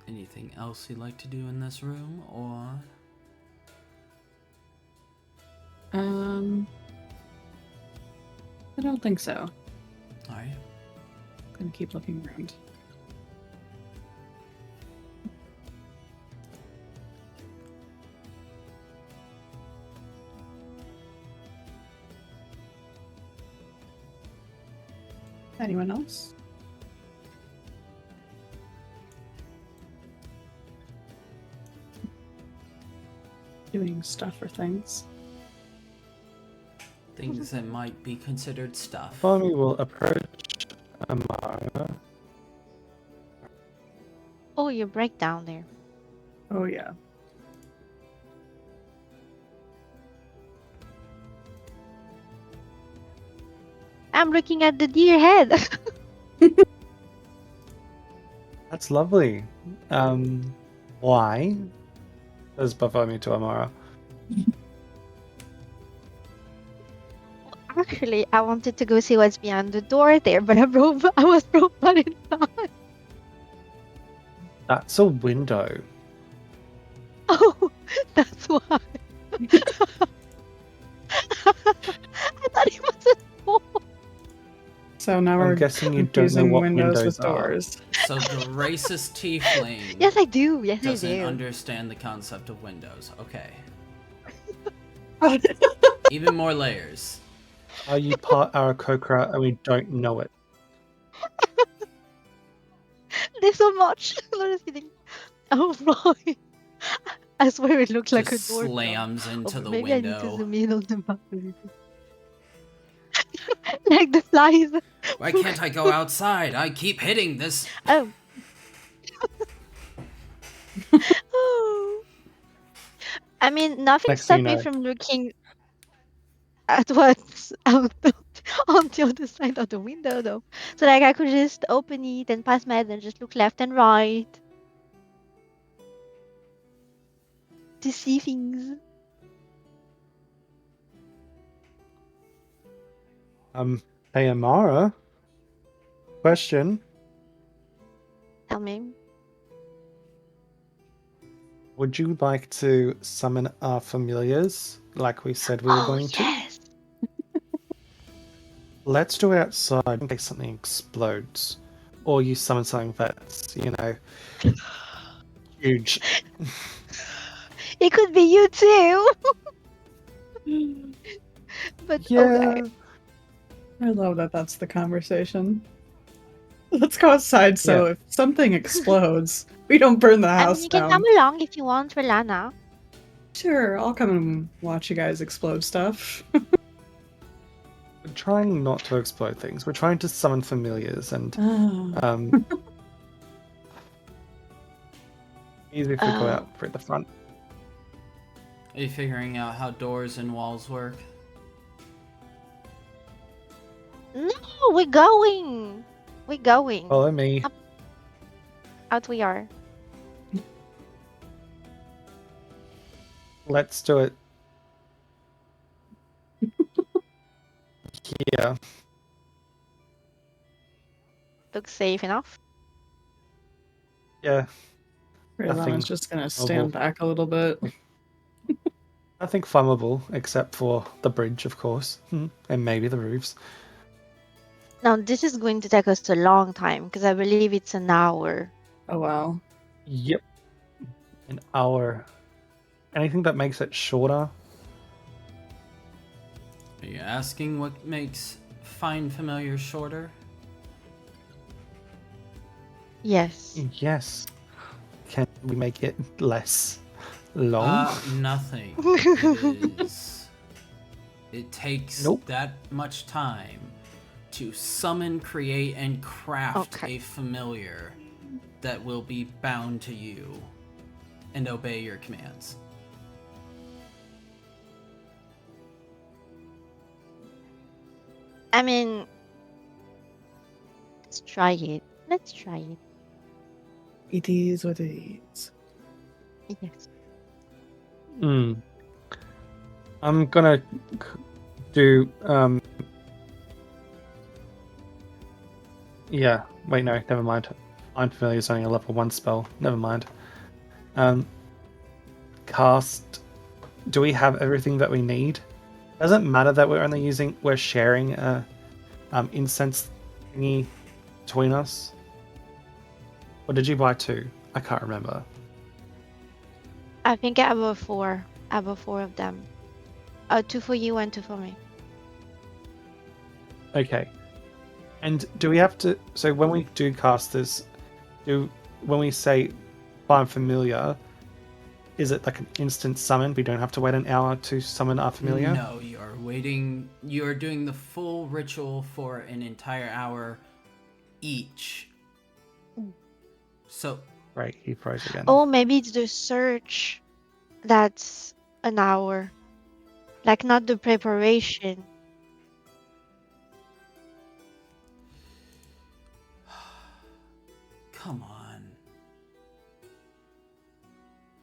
Anything else you'd like to do in this room, or? I don't think so. Alright. Gonna keep looking around. Anyone else? Doing stuff or things. Things that might be considered stuff. Bartholomew will approach Amara. Oh, you break down there. Oh yeah. I'm looking at the deer head. That's lovely. Why? Says Bartholomew to Amara. Actually, I wanted to go see what's behind the door there, but I was brought back inside. That's a window. Oh, that's why. I thought it was a door. So now I'm we're guessing you don't know confusing what windows with windows are. doors. So the racist tiefling Yes, I do. Yes, I doesn't do. understand the concept of windows. Okay. Even more layers. Are you part Aarakocra and we don't know it? There's so much. I'm just kidding. Oh, right. I swear it looks like a Just door. slams into the Maybe I need to window. zoom in on the map a little. Like the flies. Why can't I go outside? I keep hitting this. Oh. Oh. I mean, nothing Next stopped thing you me know. from looking at what's out on the other side of the window, though. So, like, I could just open it and pass my head and just look left and right to see things. Hey Amara. Question. Tell me. Would you like to summon our familiars like we said we were Oh, going to? yes. Let's do it outside in case something explodes. Or you summon something that's, huge. It could be you too. But Yeah. okay. I love that that's the conversation. Let's go outside so Yeah. if something explodes, we don't burn the I house mean, you can down. come along if you want, Relana. Sure, I'll come and watch you guys explode stuff. We're trying not to explode things. We're trying to summon familiars and easy if we go Oh. out for the front. Are you figuring out how doors and walls work? No, we're going. We're going. Follow me. Out we are. Let's do it. Yeah. Looks safe enough. Yeah. Raylan's Nothing just gonna stand noble. back a little bit. Nothing flammable except for the bridge, of course, and maybe the roofs. Now, this is going to take us a long time because I believe it's an hour. Oh wow. Yep. An hour. Anything that makes it shorter? Are you asking what makes find familiar shorter? Yes. Yes. Can we make it less long? Nothing. It takes Nope. that much time to summon, create, and craft Okay. a familiar that will be bound to you and obey your commands. I mean, let's try it. Let's try it. It is what it is. Yes. I'm gonna do yeah, wait, no, never mind. Find Familiar is only a level 1 spell. Never mind. Cast. Do we have everything that we need? Doesn't matter that we're sharing a incense thingy between us. Or did you buy 2? I can't remember. I think I have four. I have 4 of them. 2 for you and 2 for me. Okay. And do we have to? So when we do cast this, when we say find familiar, is it like an instant summon? We don't have to wait an hour to summon our familiar. No, you're waiting. You're doing the full ritual for an entire hour each. So Right, he froze again. Oh, maybe it's the search that's an hour. Like, not the preparation. come on.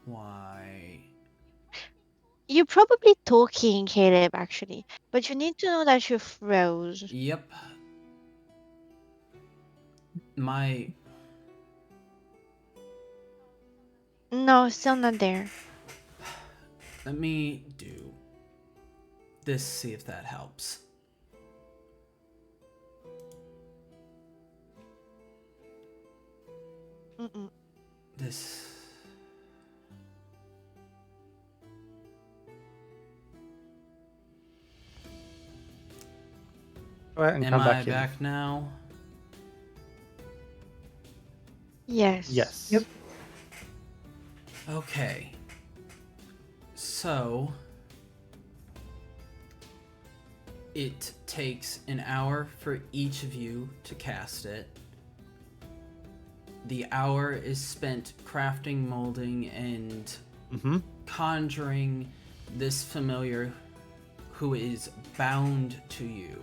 Why? You're probably talking, Caleb, actually. But you need to know that you froze. Yep. My No, still not there. let me do this, see if that helps. Mm-mm. This. Go ahead and Am come I back in. back now? Yes. Yes. Yep. Okay. So it takes an hour for each of you to cast it. The hour is spent crafting, molding, and Mm-hmm. conjuring this familiar who is bound to you.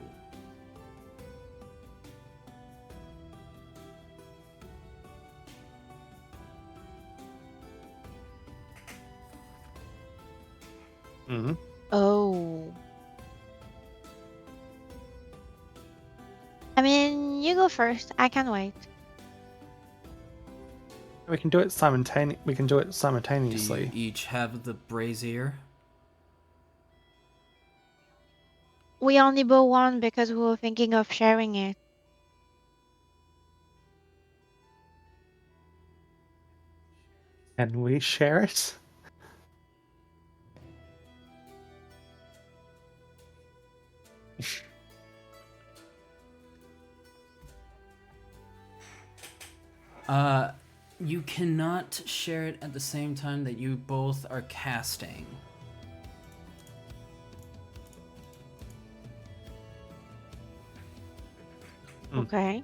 Mm-hmm. Oh. I mean, you go first. I can wait. We can do it simultaneously. Do you simultaneously. each have the brazier? We only bought one because we were thinking of sharing it. Can we share it? You cannot share it at the same time that you both are casting. Okay.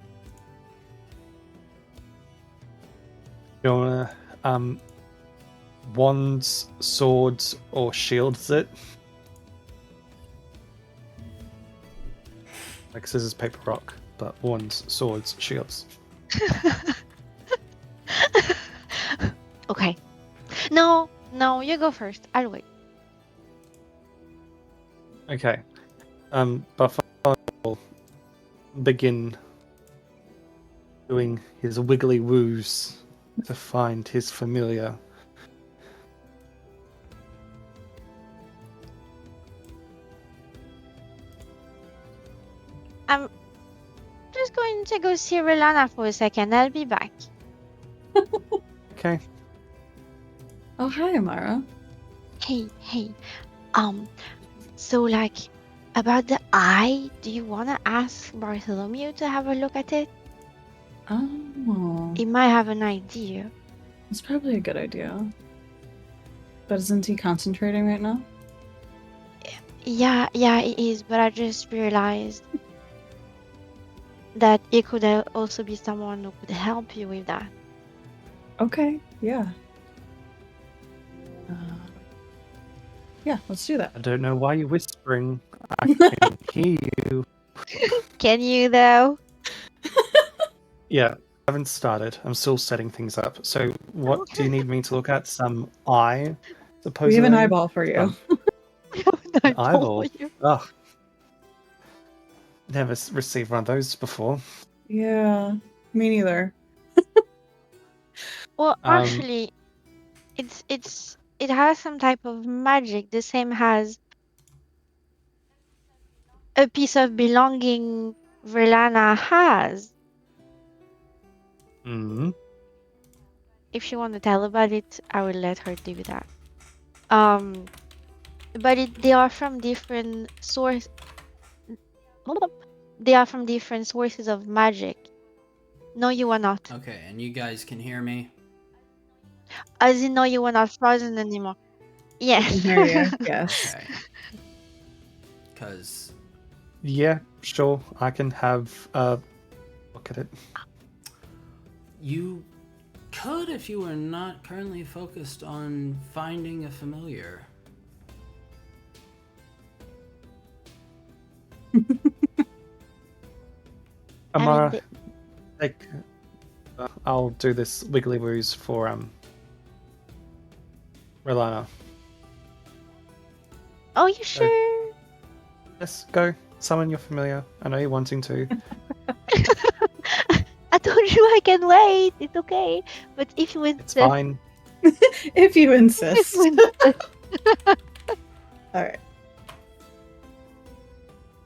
You wanna wands, swords, or shields it? Like scissors, paper, rock, but wands, swords, shields. Okay. No, you go first. I'll wait. Okay. Buffalo will begin doing his wiggly woos to find his familiar. I'm just going to go see Relana for a second. I'll be back. Okay. Oh, hi, Amara. Hey. So like, about the eye, do you want to ask Bartholomew to have a look at it? Oh, He might have an idea. that's probably a good idea. But isn't he concentrating right now? Yeah, it is, but I just realized that it could also be someone who could help you with that. Okay, yeah. Yeah, let's do that. I don't know why you're whispering. I can hear you. Can you though? Yeah, I haven't started. I'm still setting things up. So, what do you need me to look at? Some eye, supposedly? We have an eyeball for you. An eyeball? You. Ugh. Never received one of those before. Yeah, me neither. Well, Um, actually, it has some type of magic, the same as a piece of belonging Verlana has. Mm-hmm. If she want to tell about it, I will let her do that. But they are from different source. they are from different sources of magic. No, you are not. Okay, and you guys can hear me? As in, no, you are not frozen anymore. I Yes. can hear you. Yes. Okay. Because Yeah, sure. I can have a look at it. you could if you were not currently focused on finding a familiar. Amara, the- like, I'll do this wiggly woos for Relana. Oh, you sure? Yes, go summon your familiar. I know you're wanting to. I told you I can wait. It's okay. But if you It's insist, fine. If you if insist. you insist. All right.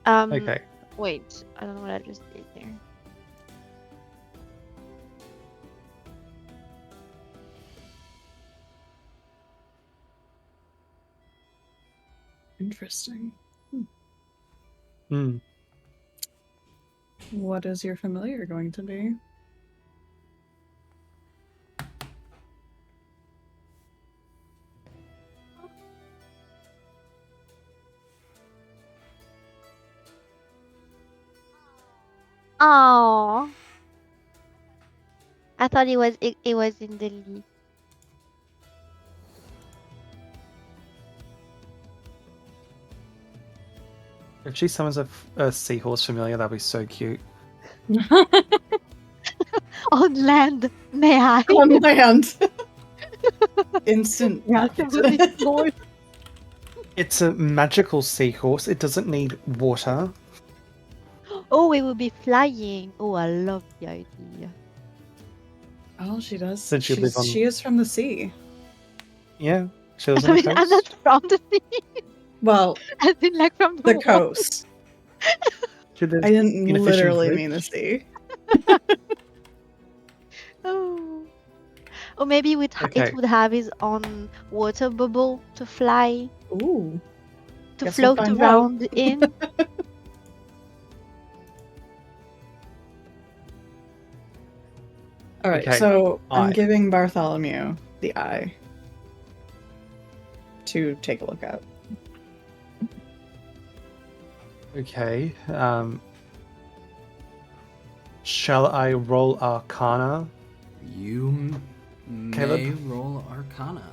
Okay. Wait, I don't know what I just did there. Interesting. Hmm. What is your familiar going to be? Oh, I thought it was in the list. If she summons a seahorse familiar, that'd be so cute. On land, may I? On land. Instant. Yeah, theft. it's Lord. It's a magical seahorse. It doesn't need water. Oh, it will be flying. Oh, I love the idea. Oh, she does. Since you live on- She is from the sea. Yeah, she lives I on the mean, I'm not coast. from the sea. Well, I mean, like from the, the water. coast. She lives I didn't in a fishing literally village. mean the sea. Oh. Or maybe Okay. it would have its own water bubble to fly, Ooh. to Guess we'll float find around in. All right, Okay, so I'm eye. giving Bartholomew the eye to take a look at. Okay. Shall I roll Arcana? You may Caleb? roll Arcana.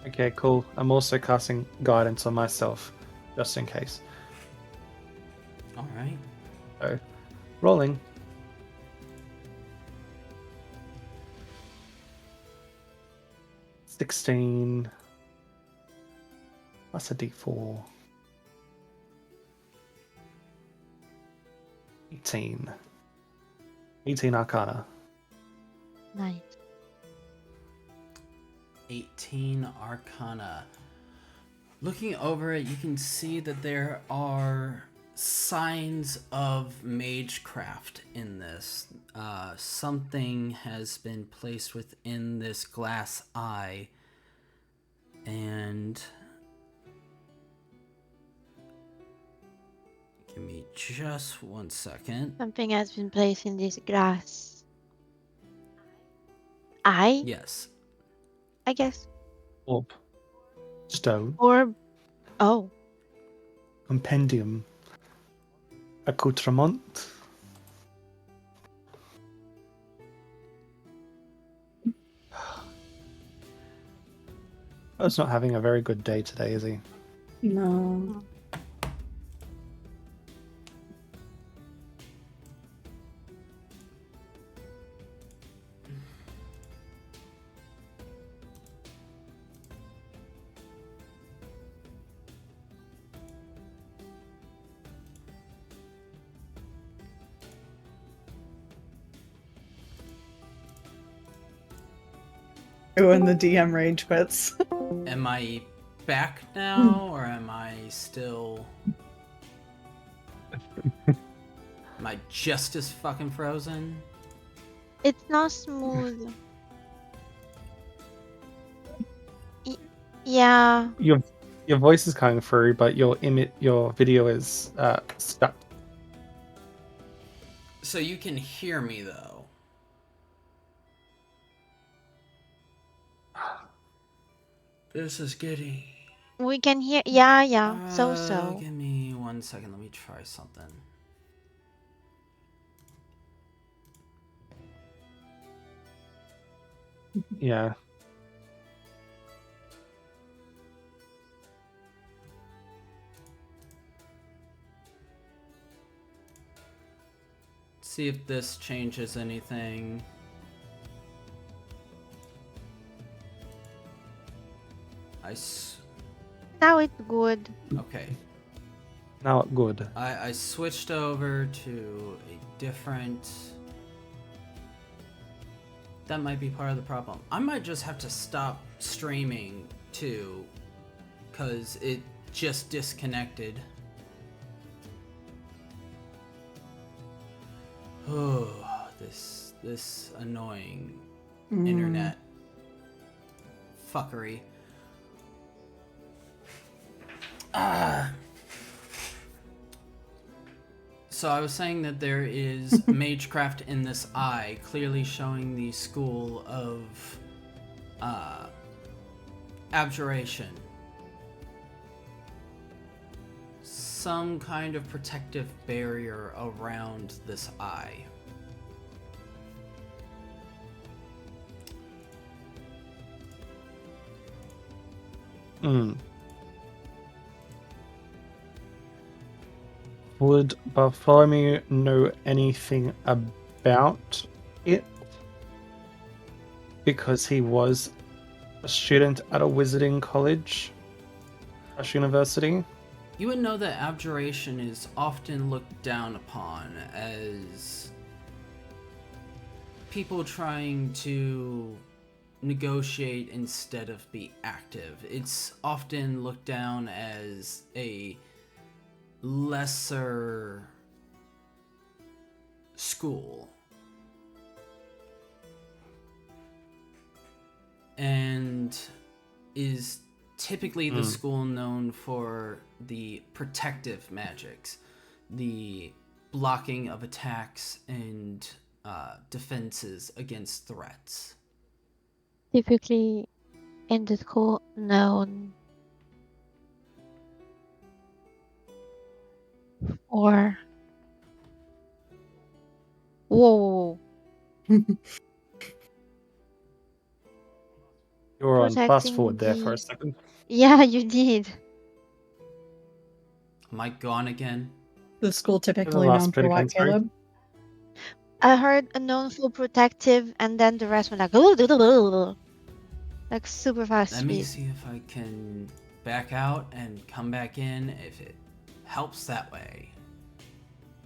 Okay, cool. I'm also casting guidance on myself, just in case. All right. So, rolling. $16 plus a D4. 18. 18 Arcana. Nice. 18 Arcana. Looking over it, you can see that there are signs of magecraft in this. Something has been placed within this glass eye, and give me just 1 second. Something has been placed in this glass. I Yes. guess. Orb. Stone. Or, oh, Compendium. Accoutrement. He's not having a very good day today, is he? No. When the DM rage quits. Am I back now, or am I still... Am I just as fucking frozen? it's not smooth. Yeah. You're Your voice is coming through, but your video is stuck. So you can hear me though. This is getting. We can hear. Yeah. So. Give me 1 second. Let me try something. Yeah. See if this changes anything. Now it's good. Okay. Now good. I switched over to a different. That might be part of the problem. I might just have to stop streaming too, cause it just disconnected. Oh, this annoying internet fuckery. So I was saying that there is magecraft in this eye, clearly showing the school of abjuration. Some kind of protective barrier around this eye. Would Bartholomew know anything about it? Because he was a student at a wizarding college, university? You would know that abjuration is often looked down upon as people trying to negotiate instead of be active. It's often looked down as a lesser school. And is typically the school known for the protective magics, the blocking of attacks and defenses against threats. Typically in the school known for. Whoa. You were on fast Protecting forward there for the- a second. Yeah, you did. Am I gone again? The school typically last known bit for what, again, sorry. Caleb? I heard a known for protective, and then the rest went like like super fast Let me speed. see if I can back out and come back in if it helps that way.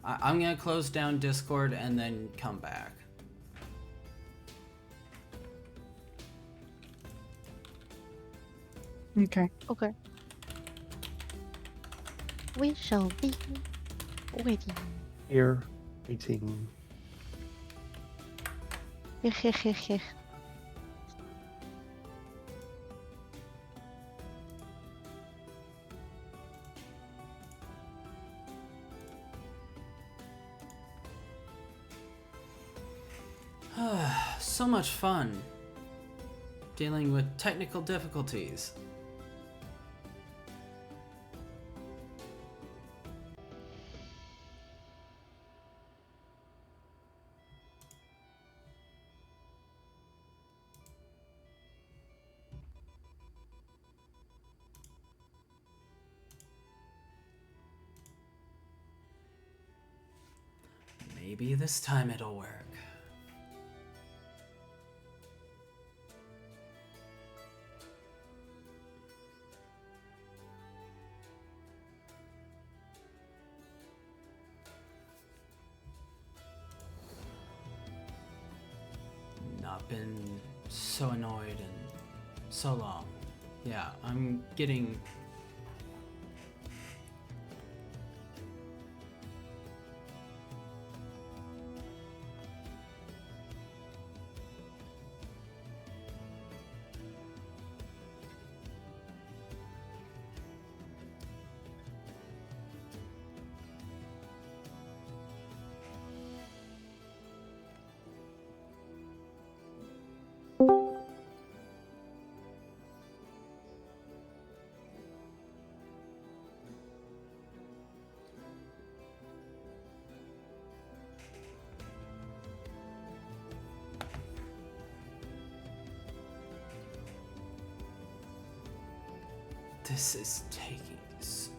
I'm gonna close down Discord and then come back. Okay. Okay. We shall be waiting. Here, waiting. So much fun dealing with technical difficulties. Maybe this time it'll work. Not been so annoyed in so long. Yeah, I'm getting... This is taking this.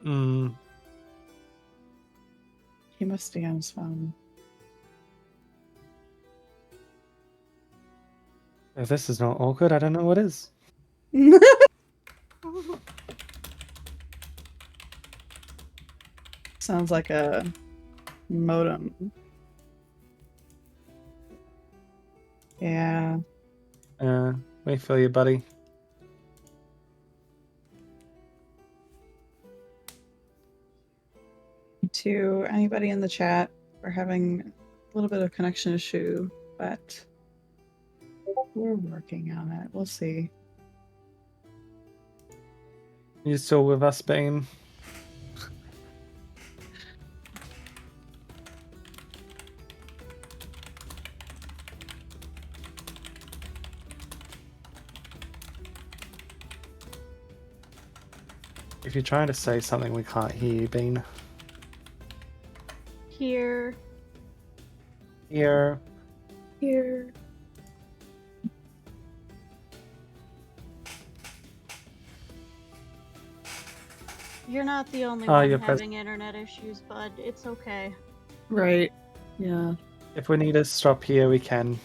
Mm. He must be on his phone. If this is not awkward, I don't know what is. Sounds like a modem. Yeah. We feel you, buddy. To anybody in the chat, we're having a little bit of connection issue, but we're working on it. We'll see. You still with us, Bane? If you're trying to say something, we can't hear you, Bean. Here. Here. Here. You're not the only Oh, one you're having internet issues, bud. It's okay. Right. Yeah. If we need to stop here, we can.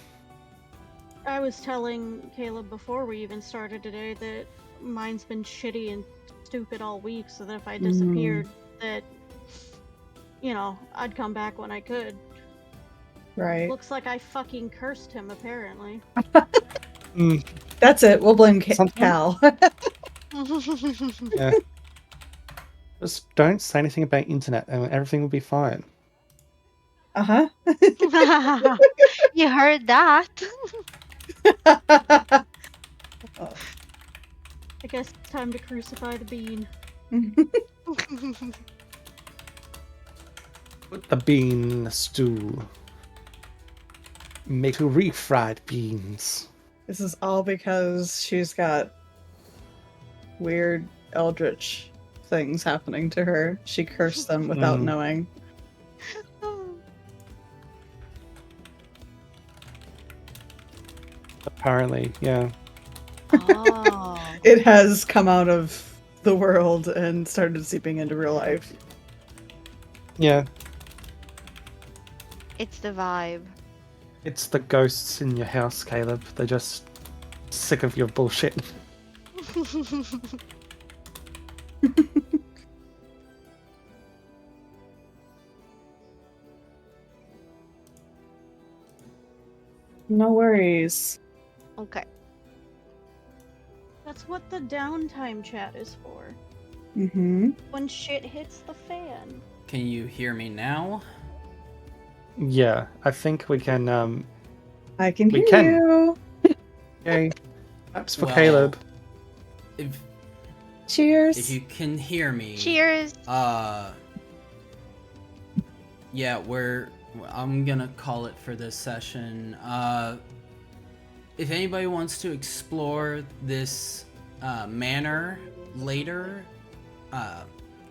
I was telling Caleb before we even started today that mine's been shitty and stupid all week, so that if I disappeared, that, you know, I'd come back when I could. Right. Looks like I fucking cursed him, apparently. Mm, That's it. We'll blame Something- Cal. yeah. Just don't say anything about internet, and everything will be fine. Uh-huh. You heard that? Oh. I guess it's time to crucify the bean. Put the bean stew. Make refried beans. This is all because she's got weird eldritch things happening to her. She cursed them without Mm. knowing. Apparently, yeah. Oh. It has come out of the world and started seeping into real life. Yeah. It's the vibe. It's the ghosts in your house, Caleb. They're just sick of your bullshit. No worries. Okay. That's what the downtime chat is for. Mm-hmm. When shit hits the fan. Can you hear me now? Yeah, I think we can, I can We hear can. you. yay. Claps for Well, Caleb. If Cheers. you can hear me, Cheers. yeah, I'm gonna call it for this session. If anybody wants to explore this manor later,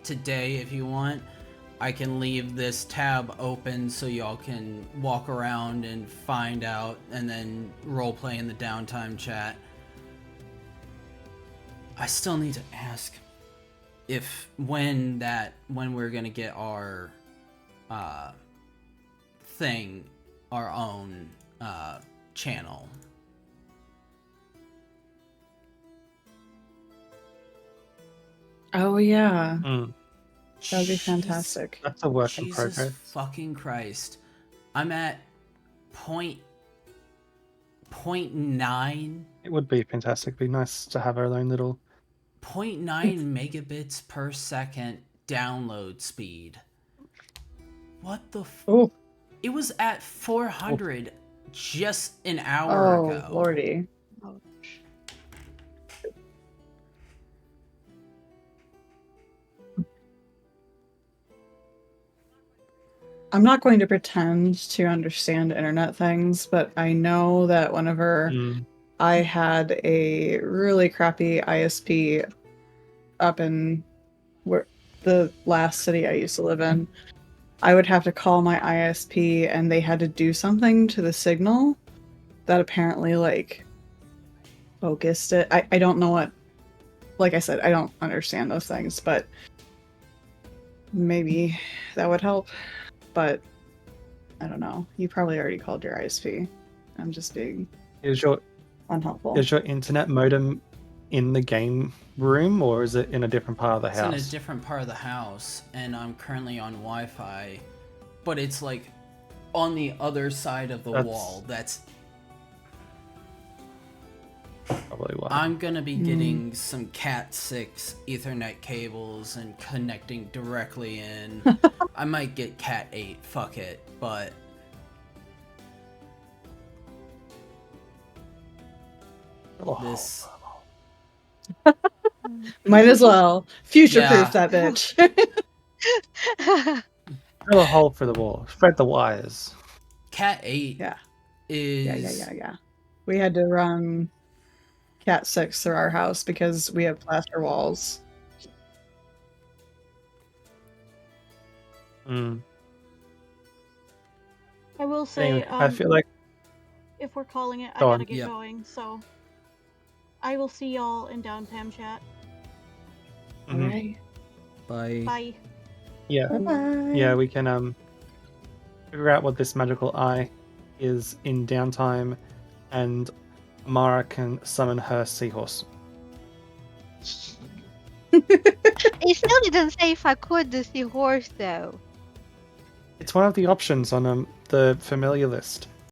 today if you want, I can leave this tab open so y'all can walk around and find out, and then roleplay in the downtime chat. I still need to ask if when we're gonna get our thing, our own channel. Oh yeah. Mm. That'd be Jeez. fantastic. That's a work in Jesus progress. fucking Christ. I'm at point nine. It would be fantastic. It'd be nice to have our own little. 0.9 megabits per second download speed. What the Oh, It was at 400 just an hour oh, ago. lordy. I'm not going to pretend to understand internet things, but I know that whenever Mm, I had a really crappy ISP up in where the last city I used to live in, I would have to call my ISP and they had to do something to the signal that apparently like focused it. I don't know what, like I said, I don't understand those things, but maybe that would help. But I don't know. You probably already called your ISP. I'm just being is your unhelpful. internet modem in the game room, or is it in a different part of the It's house? in a different part of the house, and I'm currently on Wi-Fi, but it's like on the other side of the wall. That's Probably why. I'm gonna be getting some Cat 6 Ethernet cables and connecting directly in. I might get Cat 8, fuck it, but Oh, this Might as well future-proof Yeah. that bitch. drill a hole through the wall. Spread the wires. Cat 8 Yeah. is Yeah. We had to run Cat 6 through our house because we have plaster walls. Mm. I will say, Anyway, I feel like if we're calling it, I Go on. gotta get Yep. going. So I will see y'all in downtime chat. mhm. Alright. by Bye. yeah, Bye-bye. yeah, we can figure out what this magical eye is in downtime, and Mara can summon her seahorse. It still didn't say if I could do seahorse though. It's one of the options on the familiar list.